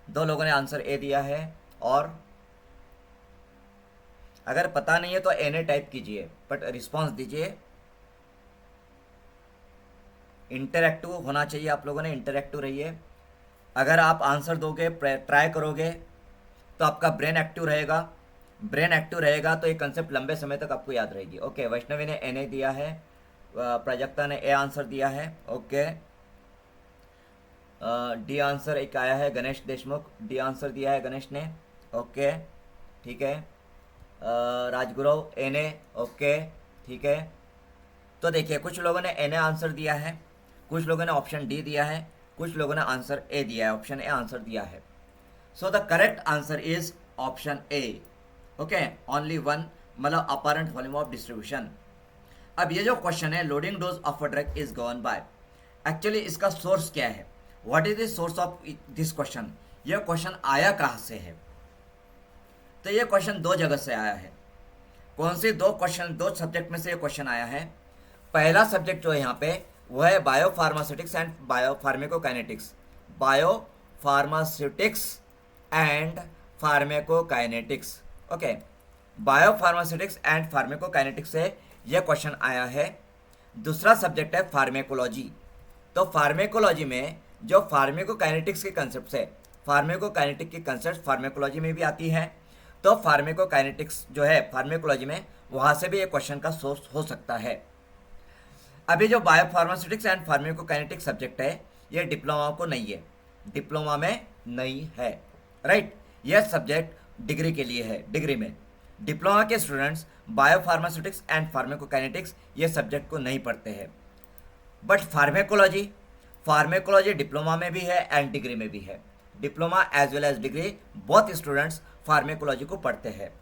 2 लोगों ने आंसर ए दिया है। और अगर पता नहीं है तो एन ए टाइप कीजिए, बट रिस्पॉन्स दीजिए। इंटरैक्टिव होना चाहिए, आप लोगों ने इंटरैक्टिव रहिए। अगर आप आंसर दोगे, ट्राई करोगे, तो आपका ब्रेन एक्टिव रहेगा। ब्रेन एक्टिव रहेगा तो ये कंसेप्ट लंबे समय तक आपको याद रहेगी। ओके, वैष्णवी ने एन ए दिया है, प्राजक्ता ने ए आंसर दिया है। ओके, डी आंसर एक आया है, गणेश देशमुख डी आंसर दिया है गणेश ने। ओके, ठीक है। राजगुरु एन ए, ओके, ठीक है। तो देखिए, कुछ लोगों ने एन ए आंसर दिया है, कुछ लोगों ने ऑप्शन डी दिया है, कुछ लोगों ने आंसर ए दिया है, ऑप्शन ए आंसर दिया है। So the correct answer is option A. Okay, only 1, मतलब अपरेंट वॉल्यूम ऑफ डिस्ट्रीब्यूशन। अब ये जो क्वेश्चन है, loading dose of a drug is govern bye, actually इसका सोर्स क्या है? What is the source of this question? यह question आया कहाँ से है? तो ये क्वेश्चन 2 जगह से आया है। कौन सी 2 क्वेश्चन, 2 सब्जेक्ट में से ये क्वेश्चन आया है। पहला सब्जेक्ट जो है यहाँ पे वो है biopharmaceutics and biopharmacokinetics. Biopharmaceutics and pharmacokinetics. Okay, biopharmaceutics and pharmacokinetics से यह क्वेश्चन आया है। दूसरा सब्जेक्ट है फार्मेकोलॉजी। तो फार्मेकोलॉजी में जो फार्मेकोकाइनेटिक्स के कंसेप्ट है, फार्मेकोकाइनेटिक की कंसेप्ट फार्मेकोलॉजी में भी आती है। तो फार्मेकोकाइनेटिक्स जो है फार्मेकोलॉजी में, वहाँ से भी ये क्वेश्चन का सोर्स हो सकता है। अभी जो बायोफार्मास्यूटिक्स एंड फार्मेकोकाइनेटिक्स सब्जेक्ट है, ये डिप्लोमा को नहीं है, डिप्लोमा में नहीं है, राइट। यह सब्जेक्ट डिग्री के लिए है। डिग्री में डिप्लोमा के स्टूडेंट्स बायोफार्मास्यूटिक्स एंड फार्मेकोकाइनेटिक्स ये सब्जेक्ट को नहीं पढ़ते हैं। बट फार्मेकोलॉजी डिप्लोमा में भी है एंड डिग्री में भी है। Diploma as well as degree, both students pharmacology को पढ़ते हैं।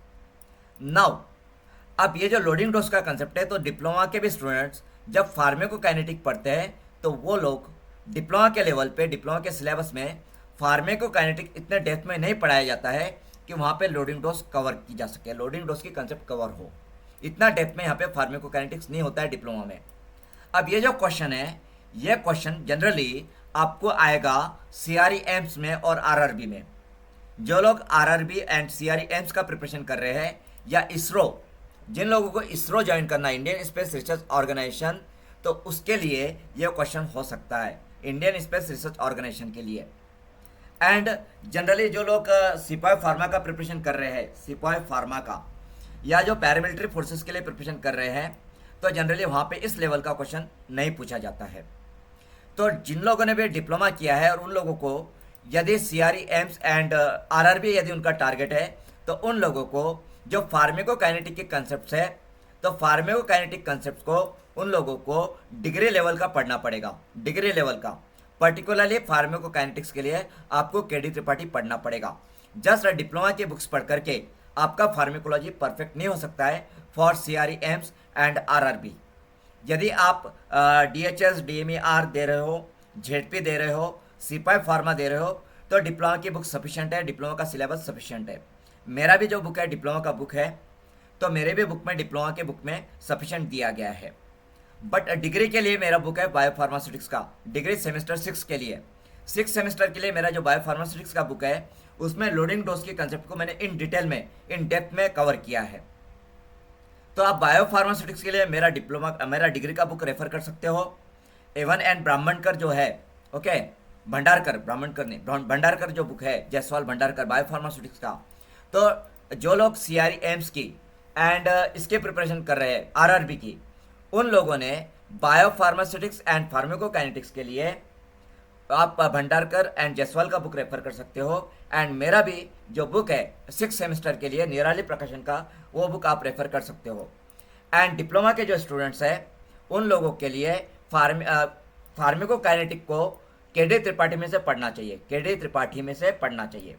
नाउ अब ये जो लोडिंग डोज का कंसेप्ट है, तो डिप्लोमा के भी स्टूडेंट्स जब फार्मेकोकाइनेटिक पढ़ते हैं तो वो लोग डिप्लोमा के लेवल पे, डिप्लोमा के सिलेबस में फार्मेकोकाइनेटिक इतने डेप्थ में नहीं पढ़ाया जाता है कि वहाँ पे लोडिंग डोज कवर की जा सके, लोडिंग डोज की कंसेप्ट कवर हो। इतना डेप्थ में यहाँ पे फार्मेकोकाइनेटिक्स नहीं होता है डिप्लोमा में। अब ये जो क्वेश्चन है, ये क्वेश्चन जनरली आपको आएगा CRE एम्स में और RRB में। जो लोग आरआरबी एंड सीआरई एम्स का प्रिपरेशन कर रहे हैं, या इसरो, जिन लोगों को इसरो ज्वाइन करना है, इंडियन स्पेस रिसर्च ऑर्गेनाइजेशन, तो उसके लिए यह क्वेश्चन हो सकता है, इंडियन स्पेस रिसर्च ऑर्गेनाइजेशन के लिए। एंड जनरली जो लोग सिपाही फार्मा का प्रिपरेशन कर रहे हैं, सिपाही फार्मा का, या जो पैरामिलिट्री फोर्सेस के लिए प्रिपरेशन कर रहे हैं, तो जनरली वहाँ पे इस लेवल का क्वेश्चन नहीं पूछा जाता है। तो जिन लोगों ने भी डिप्लोमा किया है और उन लोगों को यदि सीआरई एम्स एंड आरआरबी यदि उनका टारगेट है, तो उन लोगों को जो फार्मेकोकाइनेटिक के कंसेप्ट है, तो फार्मेकोकाइनेटिक कंसेप्ट को उन लोगों को डिग्री लेवल का पढ़ना पड़ेगा, डिग्री लेवल का। पर्टिकुलरली फार्मेकोकाइनेटिक्स के लिए आपको केडी त्रिपाठी पढ़ना पड़ेगा। जस्ट डिप्लोमा की बुक्स पढ़ करके आपका फार्मेकोलॉजी परफेक्ट नहीं हो सकता है for CRE AIIMS and RRB. यदि आप डीएचएस डीएमईआर दे रहे हो, जेडपी दे रहे हो, सिपाही फार्मा दे रहे हो, तो डिप्लोमा की बुक सफिशिएंट है, डिप्लोमा का सिलेबस सफिशिएंट है। मेरा भी जो बुक है डिप्लोमा का बुक है, तो मेरे भी बुक में डिप्लोमा के बुक में सफिशिएंट दिया गया है। बट डिग्री के लिए मेरा बुक है बायोफार्मास्यूटिक्स का, डिग्री सेमेस्टर 6 के लिए, 6 सेमेस्टर के लिए मेरा जो बायोफार्मास्यूटिक्स का बुक है, उसमें लोडिंग डोज के कंसेप्ट को मैंने इन डिटेल में, इन डेप्थ में कवर किया है। तो आप बायोफार्मास्यूटिक्स के लिए मेरा डिप्लोमा, मेरा डिग्री का बुक रेफर कर सकते हो। एवन एंड ब्राह्मणकर जो है, ओके, भंडारकर, ब्राह्मणकर नहीं, भंडारकर जो बुक है, जयसवाल भंडारकर बायोफार्मास्यूटिक्स का, तो जो लोग सीआरई एम्स की एंड इसके प्रिपरेशन कर रहे हैं, आरआरबी की, उन लोगों ने बायोफार्मास्यूटिक्स एंड फार्मेकोकाइनेटिक्स के लिए आप भंडारकर एंड जयसवाल का बुक रेफर कर सकते हो। एंड मेरा भी जो बुक है 6 सेमेस्टर के लिए, निराली प्रकाशन का, वो बुक आप रेफर कर सकते हो। एंड डिप्लोमा के जो स्टूडेंट्स हैं, उन लोगों के लिए फार्मेकोकाइनेटिक को केडी त्रिपाठी में से पढ़ना चाहिए, केडी त्रिपाठी में से पढ़ना चाहिए।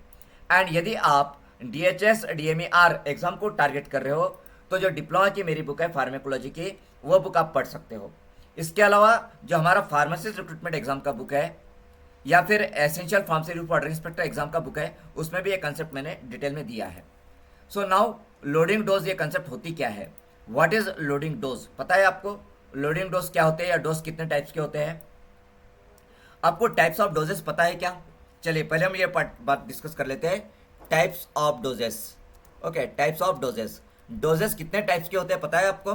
एंड यदि आप डीएचएस डीएमईआर एग्जाम को टारगेट कर रहे हो, तो जो डिप्लोमा की मेरी बुक है फार्मेकोलॉजी की, वो बुक आप पढ़ सकते हो। इसके अलावा जो हमारा फार्मासिस्ट रिक्रूटमेंट एग्जाम का बुक है, या फिर essential pharmaceutical product inspector exam का बुक है, उसमें भी ये कंसेप्ट मैंने डिटेल में दिया है। सो नाउ लोडिंग डोज, ये कंसेप्ट होती क्या है, व्हाट इज लोडिंग डोज, पता है आपको लोडिंग डोज क्या होते हैं, या डोज कितने टाइप्स के होते हैं? आपको टाइप्स ऑफ डोजेस पता है क्या? चलिए पहले हम ये बात डिस्कस कर लेते हैं, types of doses. Okay, types of doses, doses कितने टाइप्स के होते हैं पता है आपको?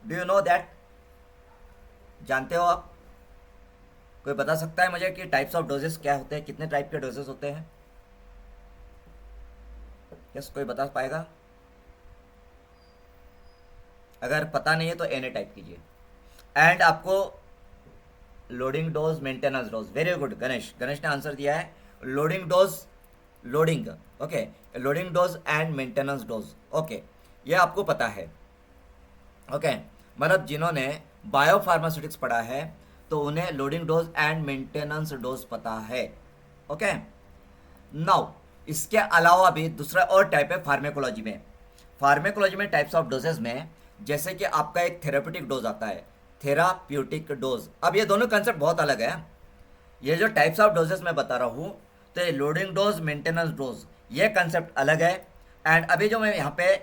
Do you know that? जानते हो आप? कोई बता सकता है मुझे कि टाइप्स ऑफ डोजेस क्या होते हैं, कितने टाइप के डोजेस होते हैं? यस, कोई बता पाएगा? अगर पता नहीं है तो एनी टाइप कीजिए। एंड आपको loading dose, maintenance dose, very good Ganesh, Ganesh ने आंसर दिया है। Loading dose, loading, okay, loading dose and maintenance dose, okay, ये आपको पता है। ओके, मतलब जिन्होंने बायोफार्मास्यूटिक्स पढ़ा है, तो उन्हें loading dose and maintenance dose पता है। ओके, नाउ इसके अलावा भी दूसरा और टाइप है फार्मेकोलॉजी में। फार्मेकोलॉजी में टाइप्स ऑफ डोजेस में, जैसे कि आपका एक थेराप्यूटिक डोज आता है, थेराप्यूटिक डोज। अब ये दोनों कंसेप्ट बहुत अलग है। ये जो टाइप्स ऑफ डोजेस मैं बता रहा हूँ, तो ये लोडिंग डोज, मेंटेनेंस डोज, ये कंसेप्ट अलग है। एंड अभी जो मैं यहाँ पे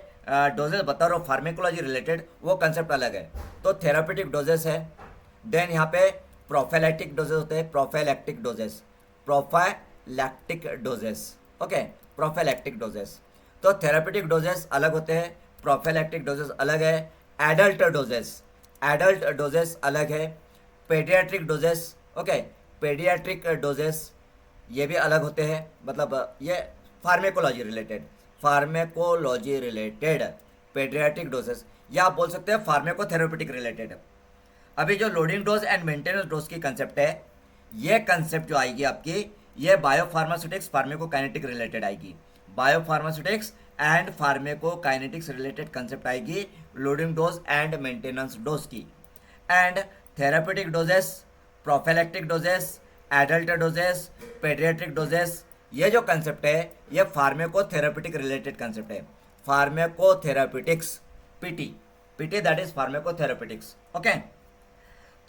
डोजेस बता रहा हूँ फार्मेकोलॉजी रिलेटेड, वो कंसेप्ट अलग है। तो थेराप्यूटिक डोजेस है, देन यहाँ पे प्रोफाइलैक्टिक डोजेस होते हैं, prophylactic doses, prophylactic doses, okay, prophylactic doses. तो थेराप्यूटिक डोजेस अलग होते हैं, प्रोफाइलैक्टिक डोजेस अलग है। एडल्ट डोजेस, एडल्ट डोजेस अलग है। Paediatric doses, okay, paediatric doses ये भी अलग होते हैं। मतलब ये pharmacology related, pharmacology related paediatric doses, या आप बोल सकते हैं फार्मेकोथेरेप्यूटिक रिलेटेड। अभी जो loading dose and maintenance dose की कंसेप्ट है, ये कंसेप्ट जो आएगी आपकी, ये बायोफार्मास्यूटिक्स फार्मेकोकाइनेटिक रिलेटेड आएगी। Biopharmaceutics and pharmacokinetics related concept आएगी loading dose and maintenance dose की। And therapeutic doses, prophylactic doses, adult doses, paediatric doses, ये जो कंसेप्ट है, ये फार्मेकोथेरेप्यूटिक रिलेटेड कंसेप्ट है। Pharmacotherapeutics, PT, PT that is pharmacotherapeutics. Okay,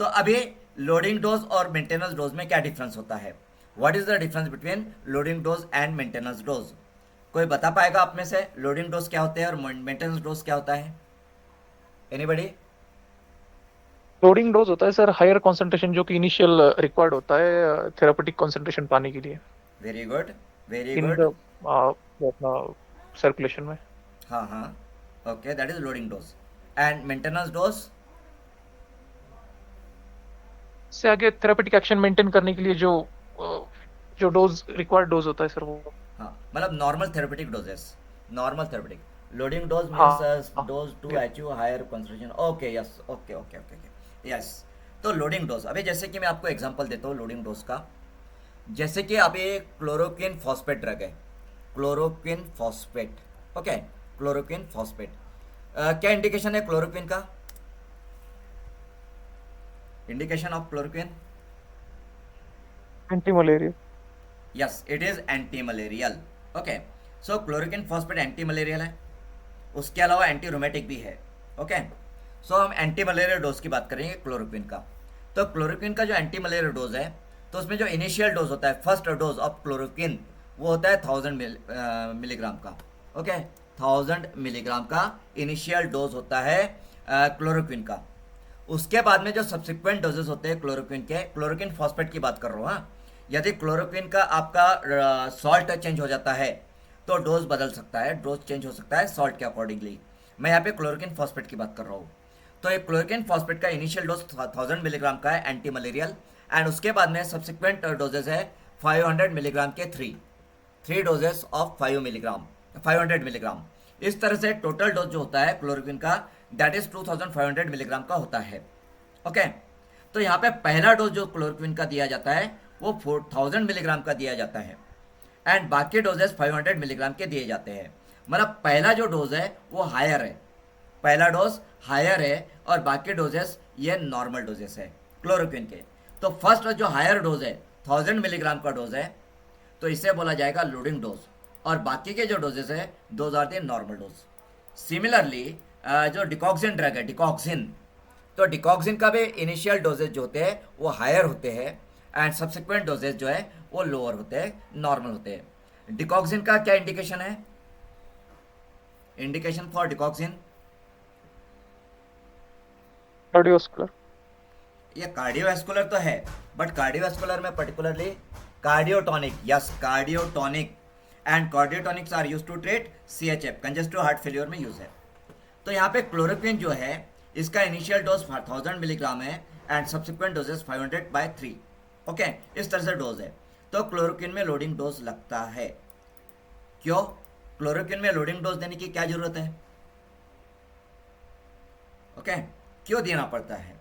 तो अभी लोडिंग डोज और मेंटेनेंस डोज में क्या डिफरेंस होता है? What is the difference between loading dose and maintenance dose? कोई बता पाएगा आप में से लोडिंग डोज क्या होते हैं और मेंटेनेंस डोज क्या होता है? एनीबडी?
लोडिंग डोज होता है सर हायर कॉन्सेंट्रेशन, जो कि इनिशियल रिक्वायर्ड होता है थेरापेटिक कॉन्सेंट्रेशन पाने के लिए।
Very good, very
in
good.
The वो अपना सर्कुलेशन में।
हाँ हाँ, okay, that is loading dose. And maintenance dose?
इससे आगे थेरेपेटिक एक्शन मेंटेन करने के लिए जो डोज रिक्वायर्ड डोज होता है सर वो।
हाँ, मतलब normal therapeutic doses, normal therapeutic. Loading dose means
हाँ हाँ
dose to
yes,
achieve higher concentration. Okay, yes, okay okay okay okay, yes. तो लोडिंग डोज, अभी जैसे कि मैं आपको एग्जांपल देता हूँ लोडिंग डोज का। जैसे कि अभी क्लोरोक्विन फॉस्फेट ड्रग है, chloroquine phosphate, okay, chloroquine phosphate. क्या इंडिकेशन है क्लोरोक्विन का? Indication of chloroquine?
Anti malaria.
Yes, it is anti malarial. Okay, so chloroquine phosphate anti malarial है, उसके अलावा एंटी रोमेटिक भी है। ओके, सो हम एंटी मलेरिया डोज की बात करेंगे क्लोरोक्विन का। तो क्लोरोक्विन का जो एंटी मलेरिया डोज है, तो उसमें जो इनिशियल डोज होता है, फर्स्ट डोज ऑफ क्लोरोक्विन, वो होता है 1000 मिलीग्राम का। ओके, 1000 मिलीग्राम का इनिशियल डोज होता है क्लोरोक्विन का। उसके बाद में जो सब्सिक्वेंट डोजेस होते हैं क्लोरोक्विन के, क्लोरोक्विन फॉस्फेट की बात कर रहा हूँ, हाँ, यदि क्लोरोक्विन का आपका सॉल्ट चेंज हो जाता है तो डोज बदल सकता है, डोज चेंज हो सकता है सॉल्ट के अकॉर्डिंगली। मैं यहाँ पे क्लोरोक्विन फॉस्फेट की बात कर रहा हूँ। तो एक क्लोरोक्विन फॉस्फेट का इनिशियल डोज 1000 मिलीग्राम का है एंटी मलेरियल, एंड उसके बाद में सब्सिक्वेंट डोजेज है 500 मिलीग्राम के, three three doses of 5 milligram, 500 milligram. इस तरह से टोटल डोज जो होता है क्लोरोक्विन का, दैट इज 2500 मिलीग्राम का होता है। ओके, तो यहाँ पे पहला डोज जो क्लोरोक्विन का दिया जाता है वो 4000 मिलीग्राम का दिया जाता है, एंड बाकी डोजेस 500 मिलीग्राम के दिए जाते हैं। मतलब पहला जो डोज है वो हायर है, पहला डोज हायर है, और बाकी डोजेस ये नॉर्मल डोजेस है क्लोरोक्विन के। तो फर्स्ट जो हायर डोज है 1000 मिलीग्राम का डोज है, तो इसे बोला जाएगा लोडिंग डोज, और बाकी के जो डोजेस है those are the normal dose. Similarly जो डिकॉक्सिन ड्रग है, डिकॉक्सिन, तो डिकॉक्सिन का भी इनिशियल डोजेज जो होते हैं वो हायर होते हैं, एंड सब्सिक्वेंट डोजेज जो है वो लोअर होते हैं, नॉर्मल होते हैं। डिकॉक्सिन का क्या इंडिकेशन है? Indication for digoxin?
कार्डियोस्कुलर।
ये कार्डियोवैस्कुलर तो है, बट कार्डियोवैस्कुलर में particularly cardiotonic, yes, cardiotonic, and cardiotonics are use to treat CHF, congestive heart failure में यूज है। तो यहाँ पे क्लोरोक्विन जो है इसका इनिशियल डोज 1000 मिलीग्राम है, एंड सब्सिक्वेंट डोजेस 500/3। ओके, इस तरह से डोज है। तो क्लोरोक्विन में लोडिंग डोज लगता है। क्यों? क्लोरोक्विन में लोडिंग डोज देने की क्या जरूरत है? ओके, क्यों देना पड़ता है?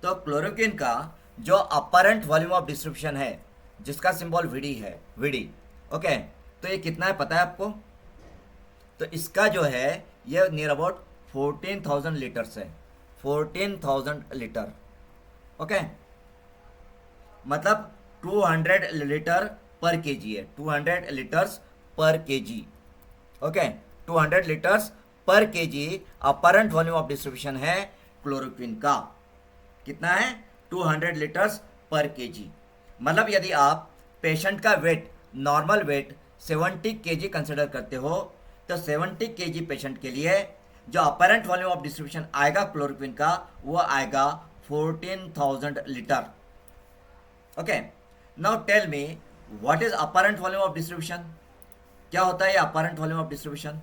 तो क्लोरोक्विन का जो अपरेंट वॉल्यूम ऑफ डिस्ट्रीब्यूशन है, जिसका सिंबल VD है, VD, ओके, तो ये कितना है पता है आपको? तो इसका जो है ये नियर अबाउट 14,000 लीटर्स है, 14,000 लीटर। ओके, मतलब 200 लीटर पर केजी है, 200 लीटर्स पर केजी। ओके, 200 लीटर्स पर KG apparent volume of distribution है क्लोरोक्विन का। कितना है? 200 लीटर्स पर केजी। मतलब यदि आप पेशेंट का weight, normal weight 70 KG consider करते हो, तो 70 केजी पेशेंट के लिए जो अपरेंट वॉल्यूम ऑफ डिस्ट्रीब्यूशन आएगा क्लोरोक्विन का, वो आएगा 14,000 liter. Okay, now tell me what is apparent volume of distribution? क्या होता है ये apparent volume of distribution?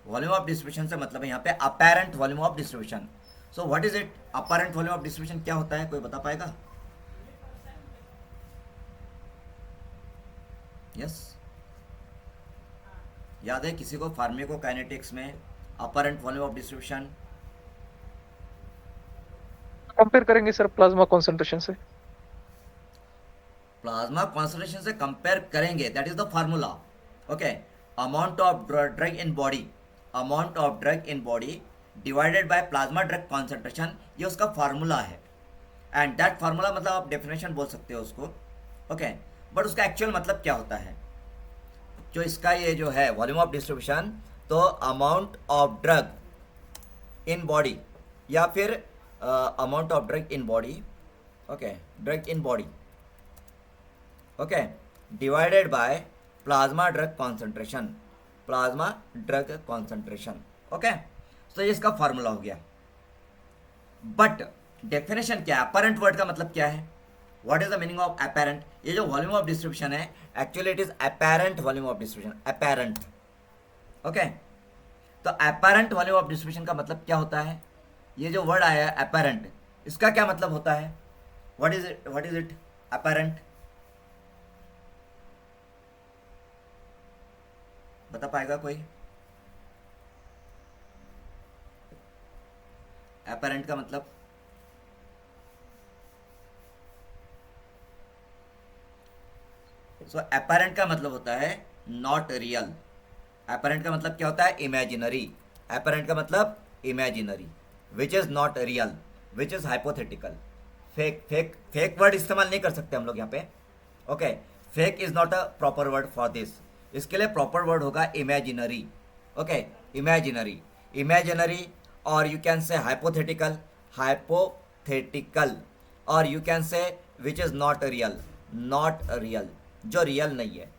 Volume of distribution से मतलब है यहाँ पे apparent volume of distribution. So what is it? Apparent volume of distribution क्या होता है, कोई बता पाएगा? यस, याद है किसी को फार्माकोकाइनेटिक्स में apparent volume of distribution?
Compare करेंगे सर प्लाज्मा कॉन्सेंट्रेशन से।
प्लाज्मा कॉन्सेंट्रेशन से कंपेयर करेंगे, that is the formula. Okay, amount of drug in body, amount of drug in body divided by plasma drug concentration, ये उसका formula है। And that formula मतलब आप definition बोल सकते हो उसको। ओके, बट उसका एक्चुअल मतलब क्या होता है? जो इसका ये जो है वॉल्यूम ऑफ डिस्ट्रीब्यूशन, तो amount of drug in body, या फिर amount of drug in body, okay, drug in body, okay, divided by plasma drug concentration, plasma drug concentration. Okay, तो ये इसका फार्मूला हो गया। बट डेफिनेशन क्या है? अपरेंट वर्ड का मतलब क्या है? What is the meaning of apparent? ये जो वॉल्यूम ऑफ डिस्ट्रीब्यूशन है, actually it is apparent volume of distribution, apparent. Okay, तो अपेरेंट वॉल्यूम ऑफ डिस्ट्रीब्यूशन का मतलब क्या होता है? ये जो वर्ड आया है अपेरेंट, इसका क्या मतलब होता है? What is it apparent? बता पाएगा कोई? अपेरेंट का मतलब? सो अपेरेंट का मतलब होता है नॉट रियल। अपेरेंट का मतलब क्या होता है? इमेजिनरी। अपेरेंट का मतलब imaginary, which is not real, which is hypothetical. Fake word इस्तेमाल नहीं कर सकते हम लोग यहाँ पे। Okay, fake is not a proper word for this. इसके लिए प्रॉपर वर्ड होगा इमेजिनरी। ओके, इमेजिनरी, इमेजिनरी, और you can say hypothetical, hypothetical, और you can say which is not real, not real, जो रियल नहीं है,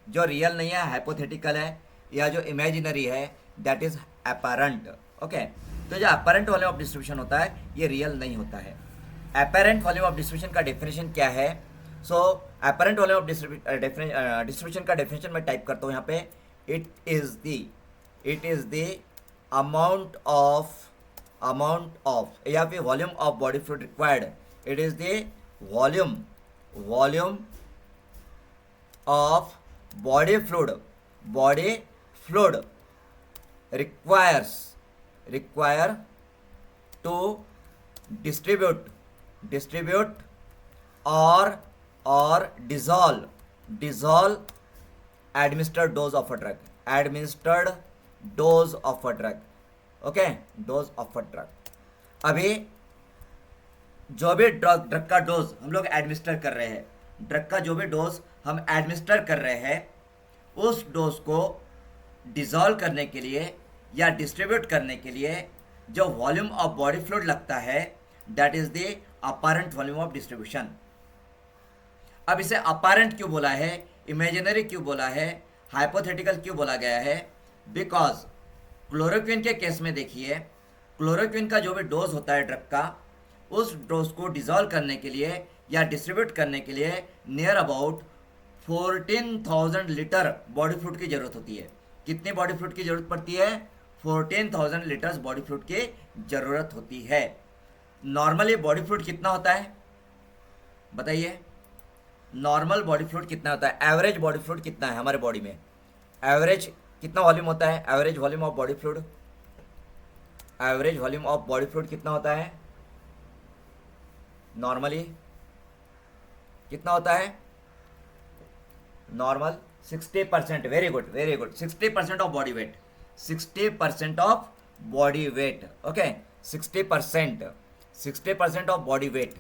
जो रियल नहीं है हाइपोथेटिकल है, या जो इमेजिनरी है दैट इज अपेरेंट। ओके, तो जो अपेरेंट वॉल्यूम ऑफ डिस्ट्रीब्यूशन होता है ये रियल नहीं होता है। अपेरेंट वॉल्यूम ऑफ डिस्ट्रीब्यूशन का डेफिनेशन क्या है? सो अपेरेंट वॉल्यूम ऑफ डिस्ट्रीब्यूशन का डेफिनेशन मैं टाइप करता हूँ यहाँ पे। It is the amount of या फिर volume of body fluid required. It is the volume of body fluid require to distribute or dissolve administered dose of a drug, okay, dose of a drug। अभी जो भी drug का dose हम लोग administer कर रहे हैं, ड्रग का जो भी डोज हम एडमिनिस्टर कर रहे हैं, उस डोज को डिसॉल्व करने के लिए या डिस्ट्रीब्यूट करने के लिए जो वॉल्यूम ऑफ बॉडी फ्लूइड लगता है that is the apparent volume of distribution. अब इसे अपेरेंट क्यों बोला है, इमेजिनरी क्यों बोला है, हाइपोथेटिकल क्यों बोला गया है? बिकॉज क्लोरोक्विन के केस में देखिए, क्लोरोक्विन का जो भी डोज होता है ड्रग का, उस डोज को डिसॉल्व करने के लिए या डिस्ट्रीब्यूट करने के लिए near about 14,000 litre body fluid की जरूरत होती है। कितनी बॉडी फ्लूइड की जरूरत पड़ती है? 14,000 लीटर्स बॉडी फ्लूइड की जरूरत होती है। नॉर्मली बॉडी फ्लूइड कितना होता है बताइए? नॉर्मल बॉडी फ्लूइड कितना होता है? एवरेज बॉडी फ्लूइड कितना है हमारे बॉडी में? एवरेज कितना वॉल्यूम होता है? Average volume of body fluid, average volume of body fluid कितना होता है नॉर्मली? कितना होता है normal? 60%। Very good, very good. 60% of body weight, 60% of body weight. Okay, 60% of body weight.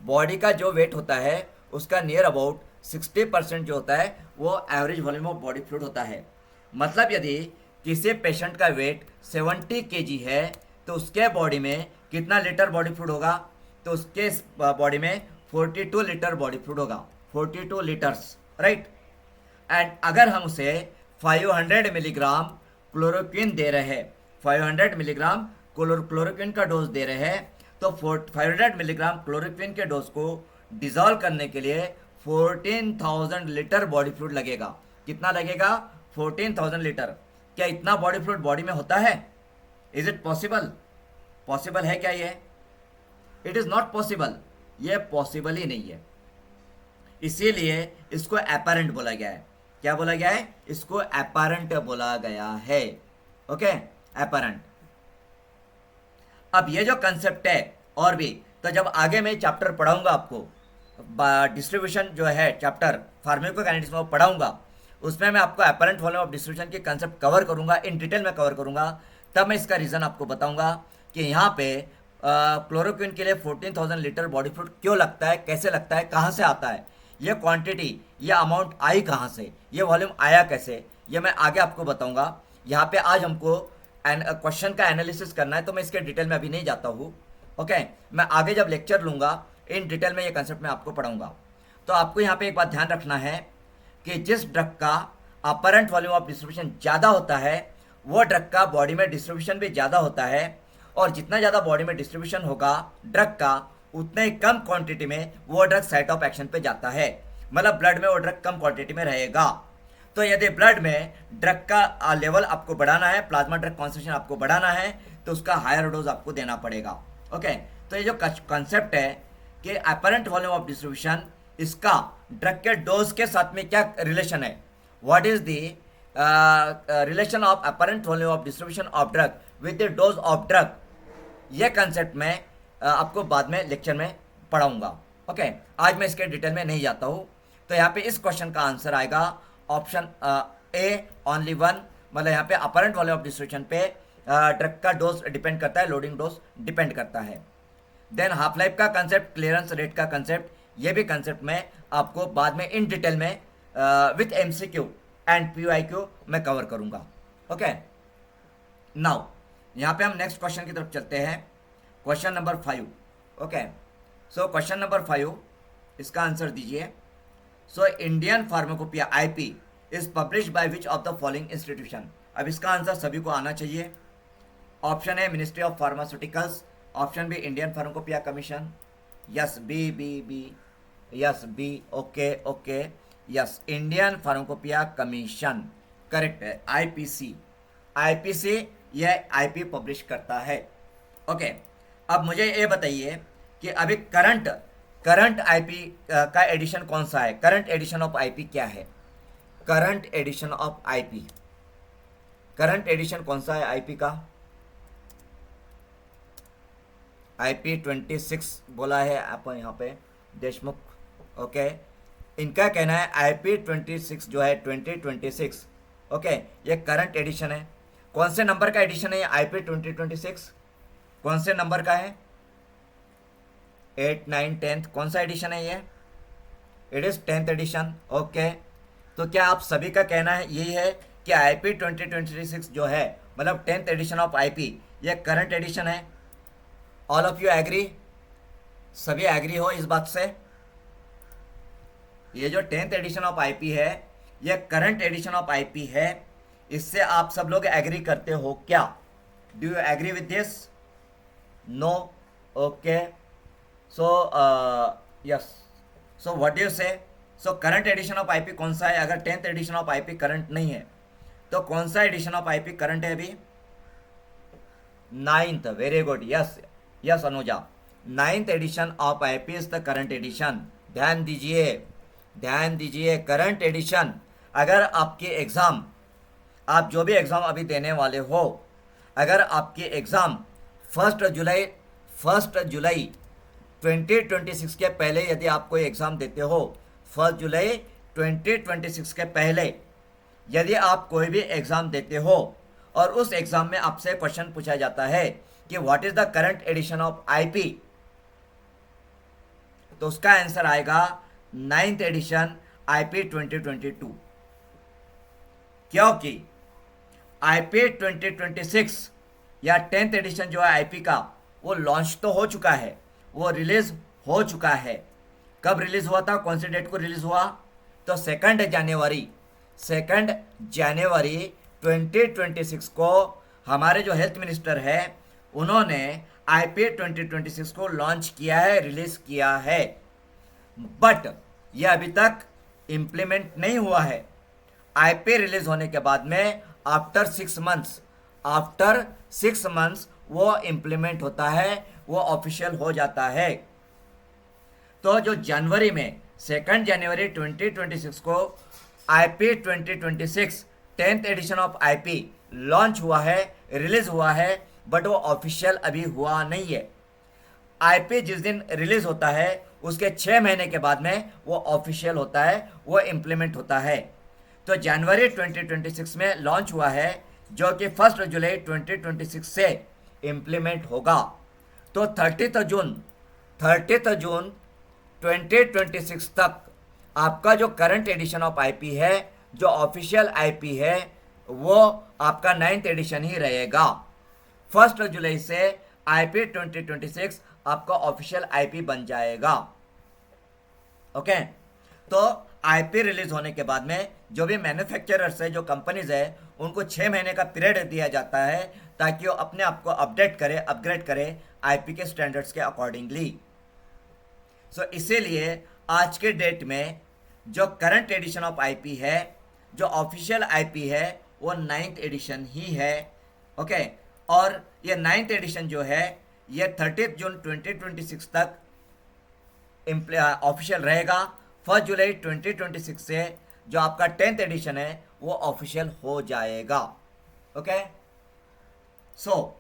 Body का जो वेट होता है उसका नियर अबाउट 60% जो होता है वो average volume of body fluid होता है। मतलब यदि किसी पेशेंट का वेट 70 kg है तो उसके बॉडी में कितना लीटर बॉडी फ्लूइड होगा? तो उसके बॉडी में 42 लीटर बॉडी फ्लूइड होगा, 42 लीटर्स, राइट। एंड अगर हम उसे 500 मिलीग्राम क्लोरोक्विन दे रहे हैं, 500 मिलीग्राम क्लोरोक्विन का डोज दे रहे हैं, तो 500 मिलीग्राम क्लोरोक्विन के डोज को डिसॉल्व करने के लिए 14,000 लीटर बॉडी फ्लूइड लगेगा। कितना लगेगा? 14,000 लीटर। क्या इतना बॉडी फ्लूइड बॉडी में होता है? Is it possible? पॉसिबल है क्या ये? इट इज नॉट पॉसिबल, ये पॉसिबल ही नहीं है। इसीलिए इसको अपेरेंट बोला गया है। क्या बोला गया है? इसको अपेरेंट बोला गया है। Okay, apparent. अब ये जो कंसेप्ट है और भी, तो जब आगे मैं चैप्टर पढ़ाऊंगा आपको, डिस्ट्रीब्यूशन जो है चैप्टर फार्माकोकाइनेटिक्स में पढ़ाऊंगा, उसमें मैं आपको अपेरेंट वॉल्यूम ऑफ डिस्ट्रीब्यूशन के कंसेप्ट कवर करूंगा, इन डिटेल में कवर करूंगा। तब मैं इसका रीज़न आपको बताऊंगा कि यहाँ पे क्लोरोक्विन के लिए 14,000 लीटर बॉडी फ्लूइड क्यों लगता है, कैसे लगता है, कहाँ से आता है, ये क्वांटिटी, ये अमाउंट आई कहाँ से, ये वॉल्यूम आया कैसे, ये मैं आगे आपको बताऊंगा। यहाँ पे आज हमको क्वेश्चन का एनालिसिस करना है, तो मैं इसके डिटेल में अभी नहीं जाता हूँ। ओके, मैं आगे जब लेक्चर लूँगा इन डिटेल में ये कंसेप्ट मैं आपको पढ़ाऊँगा। तो आपको यहाँ पे एक बात ध्यान रखना है कि जिस ड्रग का अपेरेंट वॉल्यूम ऑफ डिस्ट्रीब्यूशन ज़्यादा होता है वो ड्रग का बॉडी में डिस्ट्रीब्यूशन भी ज़्यादा होता है, और जितना ज़्यादा बॉडी में डिस्ट्रीब्यूशन होगा ड्रग का, उतने ही कम क्वांटिटी में वो ड्रग साइट ऑफ एक्शन पे जाता है, मतलब ब्लड में वो ड्रग कम क्वांटिटी में रहेगा। तो यदि ब्लड में ड्रग का लेवल आपको बढ़ाना है, प्लाज्मा ड्रग कॉन्सेंट्रेशन आपको बढ़ाना है, तो उसका हायर डोज आपको देना पड़ेगा। ओके, तो ये जो कॉन्सेप्ट है कि अपरेंट वॉल्यूम ऑफ डिस्ट्रीब्यूशन, इसका ड्रग के डोज के साथ में क्या रिलेशन है, what is the relation of apparent volume of distribution of drug with the dose of drug, ये कंसेप्ट मैं आपको बाद में लेक्चर में पढ़ाऊंगा। ओके, आज मैं इसके डिटेल में नहीं जाता हूँ। तो यहाँ पे इस क्वेश्चन का आंसर आएगा ऑप्शन ए, ओनली वन, मतलब यहाँ पे अपरेंट वॉल्यूम ऑफ डिस्ट्रीब्यूशन पे ड्रग का डोज डिपेंड करता है, लोडिंग डोज डिपेंड करता है। देन हाफ लाइफ का कंसेप्ट, क्लियरेंस रेट का कंसेप्ट, ये भी कंसेप्ट मैं आपको बाद में इन डिटेल में विथ एमसीक्यू एंड पीवाईक्यू मैं कवर करूंगा। ओके, नाउ यहाँ पे हम नेक्स्ट क्वेश्चन की तरफ चलते हैं, क्वेश्चन नंबर 5। ओके, सो क्वेश्चन नंबर 5, इसका आंसर दीजिए। So Indian pharmacopoeia IP is publish by which of the following institution. अब इसका आंसर सभी को आना चाहिए। Option A ministry of pharmaceuticals, option B Indian pharmacopoeia commission, yes B B B, yes B, okay okay, yes Indian pharmacopoeia commission correct है, IPC, IPC यह IP publish करता है। ओके, अब मुझे ये बताइए कि अभी करंट आईपी का एडिशन कौन सा है, करंट एडिशन ऑफ आईपी क्या है, current edition of IP, current edition कौन सा है आईपी का, आईपी 26 बोला है आप यहाँ पे देशमुख। ओके, इनका कहना है आईपी 26 जो है 2026, ओके, ये करंट एडिशन है। कौन से नंबर का एडिशन है ये आईपी 2026, कौन से नंबर का है, 8, 9, 10, कौन सा एडिशन है ये, it is 10th addition. Okay, तो क्या आप सभी का कहना है यही है कि आईपी 2026 जो है मतलब 10th एडिशन ऑफ आईपी ये करंट एडिशन है? ऑल ऑफ यू एग्री, सभी एग्री हो इस बात से? ये जो 10th एडिशन ऑफ आईपी है ये करंट एडिशन ऑफ आईपी है, इससे आप सब लोग एग्री करते हो क्या? Do you agree with this? No? Okay, so yes, so what do you say? So current edition of IP कौन सा है? अगर 10th edition of IP current नहीं है तो कौन सा एडिशन ऑफ आईपी करंट है अभी? 9th, very good, yes yes Anuja, 9th edition of IP is the current edition. ध्यान दीजिए, ध्यान दीजिए, करंट एडिशन। अगर आपके एग्जाम, आप जो भी एग्जाम अभी देने वाले हो, अगर आपके एग्जाम 1 जुलाई 2026 के पहले यदि आप कोई एग्जाम देते हो, 1 जुलाई 2026 के पहले यदि आप कोई भी एग्जाम देते हो और उस एग्जाम में आपसे क्वेश्चन पूछा जाता है कि what is the current edition of IP, तो उसका आंसर आएगा 9th एडिशन आईपी 2022, क्योंकि आईपी 2026 या 10th एडिशन जो है आईपी का वो लॉन्च तो हो चुका है, वो रिलीज हो चुका है। कब रिलीज हुआ था, कौन सी डेट को रिलीज हुआ? तो 2 जनवरी 2026 को हमारे जो हेल्थ मिनिस्टर है उन्होंने आईपी 2026 को लॉन्च किया है, रिलीज किया है, बट ये अभी तक इम्प्लीमेंट नहीं हुआ है। आईपी रिलीज होने के बाद में आफ्टर 6 मंथ्स वो इम्प्लीमेंट होता है, वो ऑफिशियल हो जाता है। तो जो जनवरी में 2 जनवरी 2026 को IP 2026 10th edition of IP launch हुआ है, रिलीज हुआ है, बट वो ऑफिशियल अभी हुआ नहीं है। आईपी जिस दिन रिलीज होता है उसके 6 महीने के बाद में वो ऑफिशियल होता है, वो इम्प्लीमेंट होता है। तो जनवरी 2026 में लॉन्च हुआ है, जो कि 1 जुलाई 2026 से इम्प्लीमेंट होगा। तो 30th जून 2026 तक आपका जो करंट एडिशन ऑफ आईपी है, जो ऑफिशियल आईपी है, वो आपका 9th एडिशन ही रहेगा। 1 जुलाई से आईपी 2026 आपका ऑफिशियल आईपी बन जाएगा। ओके, तो आईपी रिलीज होने के बाद में जो भी मैन्युफैक्चरर्स है, जो कंपनीज है, उनको 6 महीने का पीरियड दिया जाता है ताकि वो अपने आप को अपडेट करे, अपग्रेड करे आईपी के स्टैंडर्ड्स के अकॉर्डिंगली। सो इसीलिए आज के डेट में जो करंट एडिशन ऑफ आईपी है, जो ऑफिशियल आईपी है, वो 9th एडिशन ही है। ओके, और ये 9th एडिशन जो है ये 30 जून 2026 तक ऑफिशियल रहेगा। 1 जुलाई 2026 से जो आपका 10th एडिशन है वो ऑफिशियल हो जाएगा। ओके, सो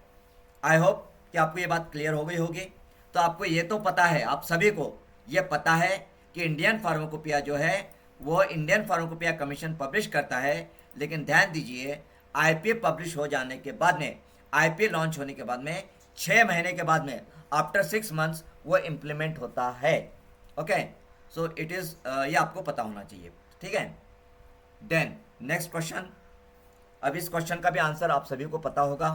आई होप कि आपको ये बात क्लियर हो गई होगी। तो आपको ये तो पता है, आप सभी को ये पता है कि इंडियन फार्माकोपिया जो है वो इंडियन फार्माकोपिया कमीशन पब्लिश करता है, लेकिन ध्यान दीजिए आईपीए पब्लिश हो जाने के बाद में, आईपीए लॉन्च होने के बाद में 6 महीने के बाद में, आफ्टर 6 मंथ्स वो इम्प्लीमेंट होता है। ओके, सो इट इज़ ये आपको पता होना चाहिए, ठीक है। देन नेक्स्ट क्वेश्चन, अब इस क्वेश्चन का भी आंसर आप सभी को पता होगा।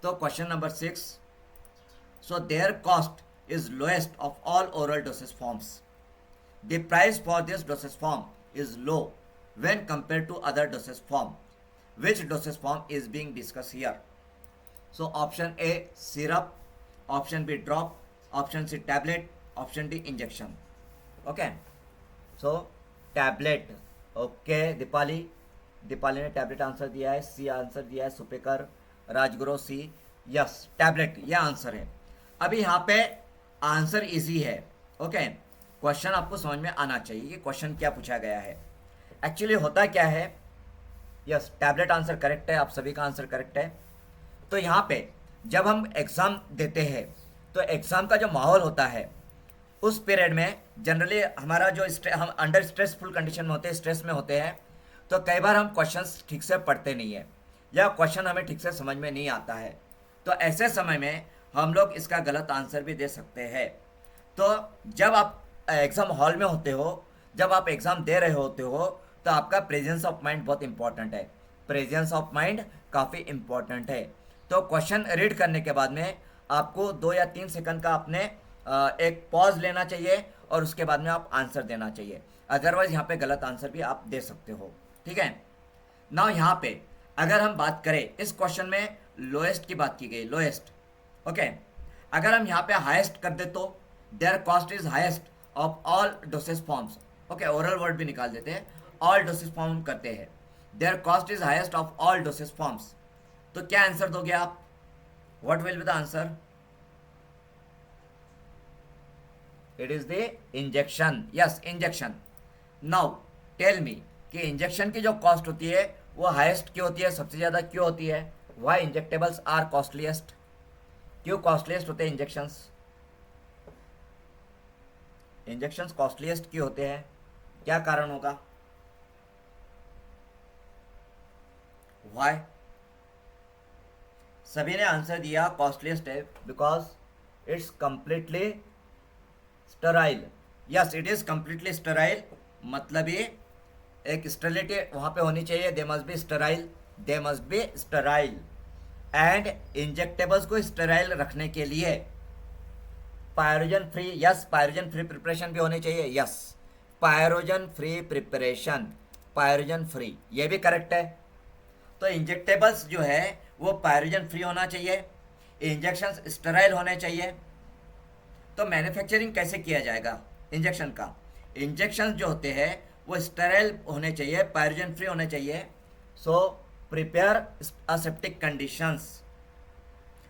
तो question number 6, so there cost is lowest of all oral dosage forms. The price for this dosage form is low when compared to other dosage form. Which dosage form is being discussed here? So option A syrup, option B drop, option C tablet, option D injection. Okay, so tablet. Okay, Deepali ने tablet answer दिया है, C answer दिया है सुपेकर, राजगुरु सी, yes tablet ये answer है। अभी यहाँ पे आंसर इजी है। ओके, क्वेश्चन आपको समझ में आना चाहिए कि क्वेश्चन क्या पूछा गया है। एक्चुअली होता क्या है, यस टैबलेट आंसर करेक्ट है, आप सभी का आंसर करेक्ट है। तो यहाँ पे जब हम एग्ज़ाम देते हैं तो एग्ज़ाम का जो माहौल होता है उस पीरियड में जनरली हमारा जो हम अंडर स्ट्रेसफुल कंडीशन में होते हैं, स्ट्रेस में होते हैं, तो कई बार हम क्वेश्चंस ठीक से पढ़ते नहीं है या क्वेश्चन हमें ठीक से समझ में नहीं आता है। तो ऐसे समय में हम लोग इसका गलत आंसर भी दे सकते हैं। तो जब आप एग्ज़ाम हॉल में होते हो, जब आप एग्ज़ाम दे रहे होते हो, तो आपका प्रेजेंस ऑफ माइंड बहुत इंपॉर्टेंट है। प्रेजेंस ऑफ माइंड काफ़ी इंपॉर्टेंट है। तो क्वेश्चन रीड करने के बाद में आपको 2 या 3 सेकंड का अपने एक पॉज लेना चाहिए और उसके बाद में आप आंसर देना चाहिए। अदरवाइज यहाँ पे गलत आंसर भी आप दे सकते हो, ठीक है। नाउ यहाँ पे अगर हम बात करें, इस क्वेश्चन में लोएस्ट की बात की गई, लोएस्ट। ओके, अगर हम यहाँ पे हाईएस्ट कर दे तो their cost is highest of all dosage forms. Okay, oral word भी निकाल देते हैं, ऑल डोसेज फॉर्म करते हैं, their cost is highest of all dosage forms. तो क्या आंसर दोगे आप? What will be the answer? It is the injection, yes injection. Now tell me कि इंजेक्शन की जो कॉस्ट होती है वो हाईएस्ट क्यों होती है, सबसे ज़्यादा क्यों होती है? Why injectables are costliest? क्यों कॉस्टलीस्ट होते हैं इंजेक्शंस? इंजेक्शंस कॉस्टलीस्ट क्यों होते हैं? क्या कारण होगा? व्हाई? सभी ने आंसर दिया कॉस्टलीस्ट है because it's completely sterile. Yes, it is completely sterile, मतलब ये एक स्टेरिलिटी वहाँ पे होनी चाहिए, they must be sterile, they must be sterile. And injectables को स्टेराइल रखने के लिए pyrogen free, yes pyrogen free preparation भी होनी चाहिए, yes pyrogen free preparation, pyrogen free, ये भी करेक्ट है। तो इंजेक्टेबल्स जो है वो पायरोजन फ्री होना चाहिए, इंजेक्शंस स्टेराइल होने चाहिए। तो मैन्युफैक्चरिंग कैसे किया जाएगा इंजेक्शन का? इंजेक्शंस जो होते हैं वो स्टेराइल होने चाहिए, पायरोजन फ्री होने चाहिए। So prepare aseptic conditions,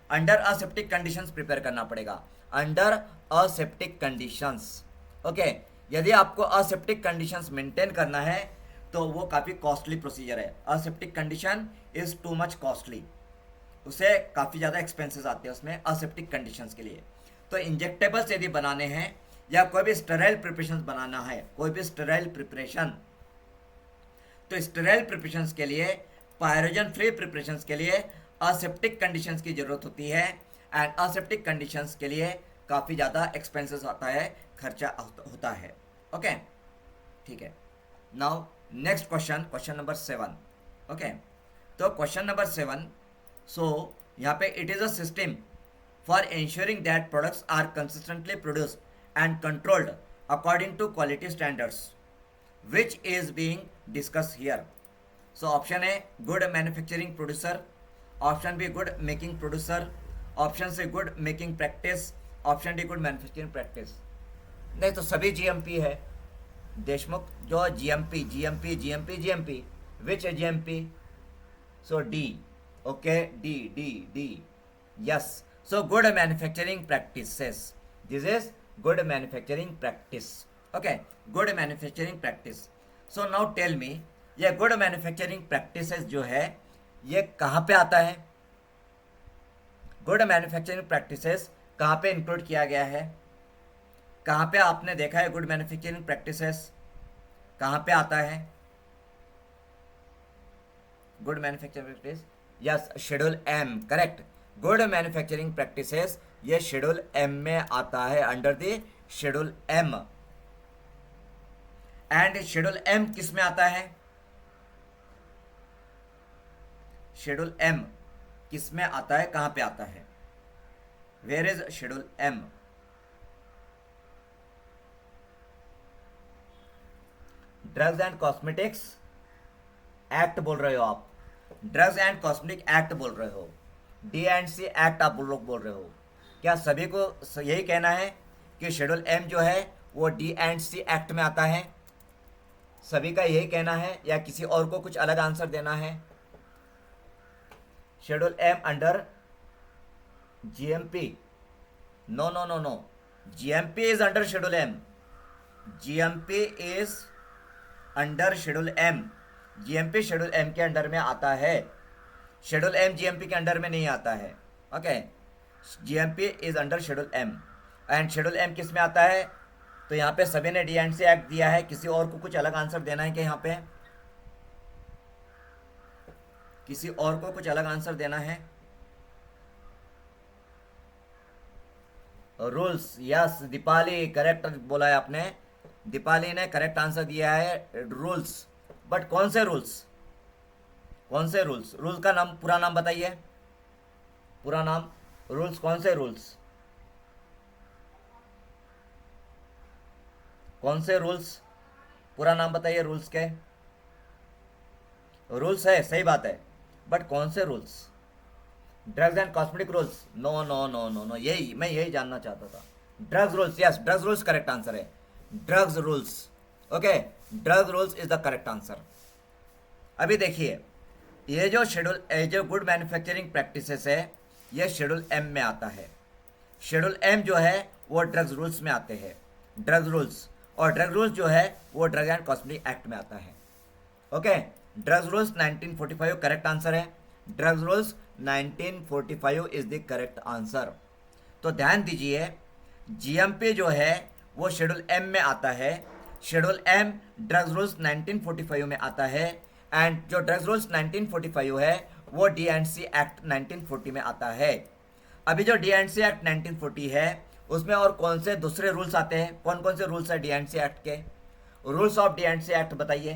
under aseptic conditions prepare करना पड़ेगा, अंडर असेप्टिक कंडीशंस। ओके, यदि आपको असेप्टिक कंडीशंस मेंटेन करना है तो वो काफ़ी कॉस्टली प्रोसीजर है। Aseptic condition is too much costly, उसे काफ़ी ज़्यादा एक्सपेंसेस आते हैं उसमें असेप्टिक कंडीशंस के लिए। तो इंजेक्टेबल्स यदि बनाने हैं या कोई भी स्टेराइल प्रिपरेशन बनाना है, कोई भी स्टेराइल प्रिपरेशन, तो स्टेराइल प्रिपरेशन के लिए, पायरोजन फ्री प्रिपरेशन के लिए असेप्टिक कंडीशंस की ज़रूरत होती है। एंड असेप्टिक कंडीशंस के लिए काफ़ी ज़्यादा एक्सपेंसेस आता है, खर्चा होता है। ओके, ठीक है। Now next question, question number 7। Okay, तो क्वेश्चन नंबर 7, सो यहाँ पे it is a system for ensuring that products are consistently produced and controlled according to quality standards, which is being discussed here. So option A, good manufacturing producer, option B, good making producer, option C, good making practice, option D, good manufacturing practice. नहीं तो सभी GMP है देशमुख, जो GMP GMP GMP GMP, which GMP? So D, okay, D D D, yes. So good manufacturing practices, this is good manufacturing practice. Okay, good manufacturing practice. So now tell me, ये good manufacturing practices जो है ये कहाँ पे आता है? Good manufacturing practices कहाँ पे इंक्लूड किया गया है? कहाँ पे आपने देखा है गुड मैन्युफैक्चरिंग प्रैक्टिसेस? कहाँ पे आता है good manufacturing practice? Yes, schedule M, correct. Good manufacturing practices ये शेड्यूल एम में आता है, under the schedule M. And schedule M किस में आता है? शेड्यूल एम किस में आता है, कहां पे आता है? Where is schedule M? Drugs and cosmetics act बोल रहे हो आप, ड्रग्स एंड कॉस्मेटिक एक्ट बोल रहे हो, डी&सी एक्ट आप लोग बोल रहे हो. क्या सभी को यही कहना है कि शेड्यूल एम जो है वो डी&सी एक्ट में आता है? सभी का यही कहना है या किसी और को कुछ अलग आंसर देना है? Schedule M under GMP? No no no no, GMP is under schedule M. GMP is under schedule M. GMP schedule M के अंडर में आता है. शेड्यूल एम जीएमपी के अंडर में नहीं आता है. Okay, GMP is under schedule M. And schedule M किस में आता है? तो यहाँ पे सभी ने डी&सी एक्ट दिया है. किसी और को कुछ अलग आंसर देना है क्या? यहाँ पे किसी और को कुछ अलग आंसर देना है? रूल्स, यस, दीपाली करेक्ट बोला है आपने. दीपाली ने करेक्ट आंसर दिया है, रूल्स. बट कौन से रूल्स? कौन से रूल्स? रूल्स का नाम, पूरा नाम बताइए, पूरा नाम. रूल्स, कौन से रूल्स? कौन से रूल्स? पूरा नाम बताइए रूल्स के. रूल्स है, सही बात है, बट कौन से rules? Drugs and cosmetic rules? No no no no no, यही मैं यही जानना चाहता था. Drugs rules, yes, drugs rules correct answer है. Drugs rules, okay, drugs rules is the correct answer. अभी देखिए, ये जो शेड्यूल, जो गुड मैन्युफैक्चरिंग प्रैक्टिसेस है ये शेड्यूल एम में आता है. शेड्यूल एम जो है वो ड्रग्स रूल्स में आते हैं, ड्रग्स रूल्स. और ड्रग रूल्स जो है वो ड्रग एंड कॉस्मेटिक एक्ट में आता है. Okay, drugs rules 1945 correct answer है. Drugs rules 1945 is the correct answer. तो ध्यान दीजिए, जीएमपी जो है वो शेड्यूल एम में आता है. शेड्यूल एम ड्रग्स रूल्स 1945 में आता है. एंड जो ड्रग्स रूल्स 1945 है वो डी&सी एक्ट 1940 में आता है. अभी जो डी&सी एक्ट 1940 है उसमें और कौन से दूसरे रूल्स आते हैं? कौन कौन से रूल्स है डी&सी एक्ट के? रूल्स ऑफ डी&सी एक्ट बताइए.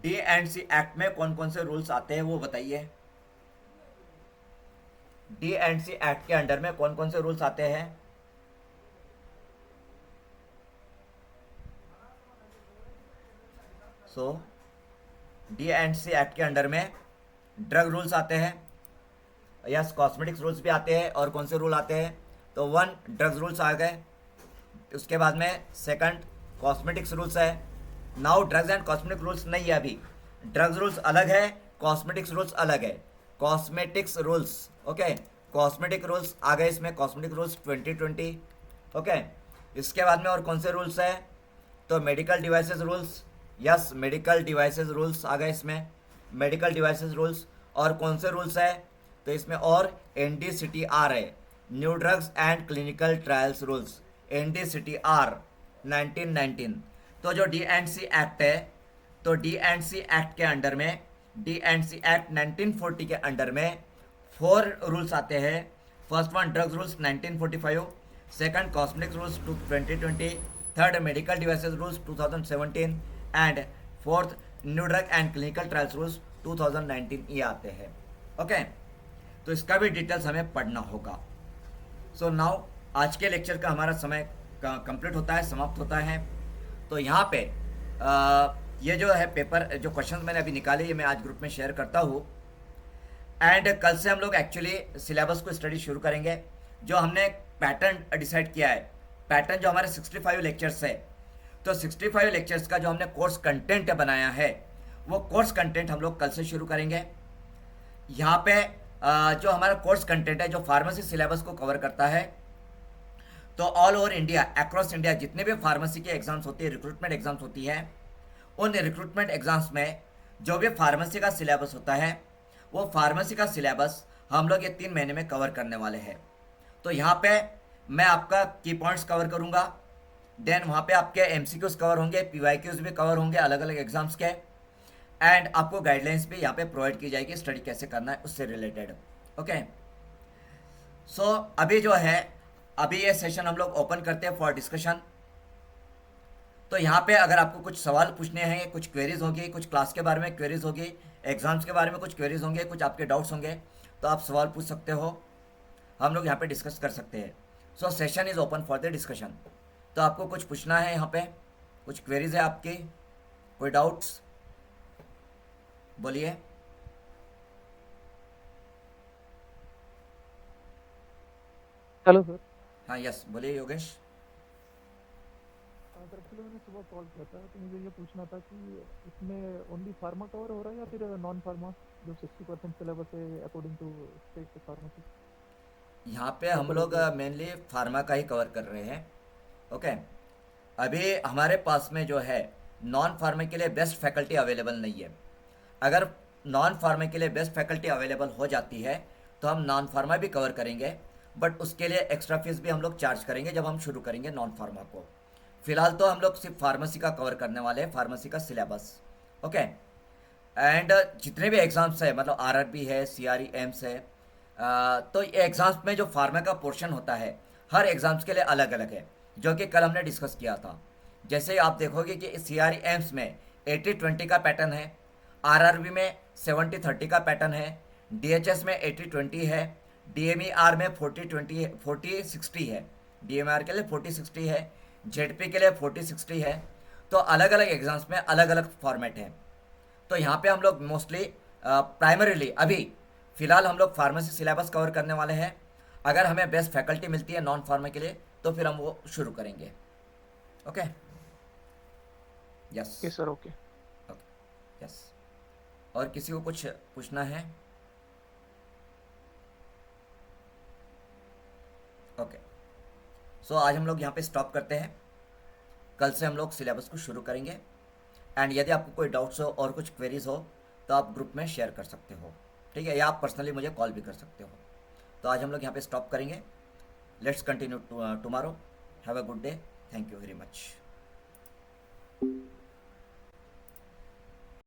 डी&सी एक्ट में कौन कौन से रूल्स आते हैं वो बताइए. डी&सी एक्ट के अंडर में कौन कौन से रूल्स आते हैं? सो डी&सी एक्ट के अंडर में ड्रग रूल्स आते हैं, यस, कॉस्मेटिक्स रूल्स भी आते हैं. और कौन से रूल आते हैं? तो 1 ड्रग्स रूल्स आ गए, उसके बाद में सेकंड कॉस्मेटिक्स रूल्स है. Now drugs and cosmetic rules नहीं है अभी. ड्रग्स रूल्स अलग है, कॉस्मेटिक्स रूल्स अलग है. Cosmetics rules, okay, cosmetic rules आ गए इसमें, कॉस्मेटिक रूल्स 2020. ओके, इसके बाद में और कौन से रूल्स है? तो medical devices rules, yes, medical devices rules आ गए इसमें, मेडिकल डिवाइसेस रूल्स. और कौन से रूल्स है? तो इसमें और NDCTR है, new drugs and clinical trials rules, NDCTR 1919. तो जो डी&सी एक्ट है, तो डी&सी एक्ट के अंडर में, डी&सी एक्ट 1940 के अंडर में 4 रूल्स आते हैं. First one drugs rules 1945, second cosmetics rules 2020, third medical devices rules 2017 and fourth new drug and clinical trials rules 2019. ये आते हैं. ओके, तो इसका भी डिटेल्स हमें पढ़ना होगा. सो नाउ आज के लेक्चर का हमारा समय कंप्लीट होता है, समाप्त होता है. तो यहाँ पे ये जो है पेपर, जो क्वेश्चंस मैंने अभी निकाले ये मैं आज ग्रुप में शेयर करता हूँ. एंड कल से हम लोग एक्चुअली सिलेबस को स्टडी शुरू करेंगे. जो हमने पैटर्न डिसाइड किया है पैटर्न जो हमारे 65 लेक्चर्स है, तो 65 लेक्चर्स का जो हमने कोर्स कंटेंट बनाया है, वो कोर्स कंटेंट हम लोग कल से शुरू करेंगे। यहाँ पे जो हमारा कोर्स कंटेंट है जो फार्मेसी सिलेबस को कवर करता है, तो all over India, across India जितने भी फार्मेसी के एग्जाम्स होती है, रिक्रूटमेंट एग्जाम्स होती है, उन रिक्रूटमेंट एग्जाम्स में जो भी फार्मेसी का सिलेबस होता है, वो फार्मेसी का सिलेबस हम लोग ये 3 महीने में कवर करने वाले हैं। तो यहाँ पे मैं आपका की पॉइंट्स कवर करूँगा, देन वहाँ पे आपके एमसीक्यूज कवर होंगे, पीवाईक्यूज भी कवर होंगे अलग अलग एग्जाम्स के, एंड आपको गाइडलाइंस भी यहाँ पे प्रोवाइड की जाएगी, स्टडी कैसे करना है उससे रिलेटेड। ओके, सो अभी जो है, अभी ये सेशन हम लोग ओपन करते हैं फॉर डिस्कशन। तो यहाँ पे अगर आपको कुछ सवाल पूछने हैं, कुछ क्वेरीज होगी, कुछ क्लास के बारे में क्वेरीज होगी, एग्जाम्स के बारे में कुछ क्वेरीज होंगे, कुछ आपके डाउट्स होंगे, तो आप सवाल पूछ सकते हो, हम लोग यहाँ पे डिस्कस कर सकते हैं। सो session is open for the discussion. तो आपको कुछ पूछना है, यहाँ पे कुछ क्वेरीज है आपकी, कोई डाउट्स बोलिए।
Hello sir.
हाँ यस, बोलिए योगेश।
सर एक्चुअली मैंने सुबह कॉल किया था, तो मुझे ये पूछना था कि इसमें ओनली फार्मा कवर हो रहा है या फिर नॉन फार्मा, जो 60% सिलेबस है अकॉर्डिंग टू स्टेट फार्मेसी।
यहाँ पे हम लोग मेनली फार्मा का ही कवर कर रहे हैं। ओके, अभी हमारे पास में जो है नॉन फार्मा के लिए बेस्ट फैकल्टी अवेलेबल नहीं है। अगर नॉन फार्मा के लिए बेस्ट फैकल्टी अवेलेबल हो जाती है तो हम नॉन फार्मा भी कवर करेंगे, बट उसके लिए एक्स्ट्रा फीस भी हम लोग चार्ज करेंगे जब हम शुरू करेंगे नॉन फार्मा को। फिलहाल तो हम लोग सिर्फ फार्मेसी का कवर करने वाले हैं, फार्मेसी का सिलेबस। ओके, एंड जितने भी एग्ज़ाम्स है, मतलब आरआरबी है, सीआरई एम्स है, तो ये एग्ज़ाम्स में जो फार्मा का पोर्शन होता है हर एग्ज़ाम्स के लिए अलग अलग है, जो कि कल हमने डिस्कस किया था। जैसे ही आप देखोगे कि सीआरई एम्स में 80-20 का पैटर्न है, आरआरबी में 70-30 का पैटर्न है, डीएचएस में 80-20 है, डीएमईआर में 40-60 है, डीएमईआर के लिए 40-60 है, जेडपी के लिए 40-60 है। तो अलग अलग एग्ज़ाम्स में अलग अलग फॉर्मेट है। तो यहाँ पे हम लोग मोस्टली प्राइमरीली अभी फ़िलहाल हम लोग फार्मेसी सिलेबस कवर करने वाले हैं। अगर हमें बेस्ट फैकल्टी मिलती है नॉन फार्मा के लिए तो फिर हम वो शुरू करेंगे। Okay, yes
okay sir, okay.
Okay yes. और किसी को कुछ पूछना है? ओके, सो आज हम लोग यहाँ पे स्टॉप करते हैं, कल से हम लोग सिलेबस को शुरू करेंगे। एंड यदि आपको कोई डाउट्स हो और कुछ क्वेरीज हो तो आप ग्रुप में शेयर कर सकते हो, ठीक है, या आप पर्सनली मुझे कॉल भी कर सकते हो। तो आज हम लोग यहाँ पे स्टॉप करेंगे। Let's continue tomorrow. Have a good day. Thank you very much.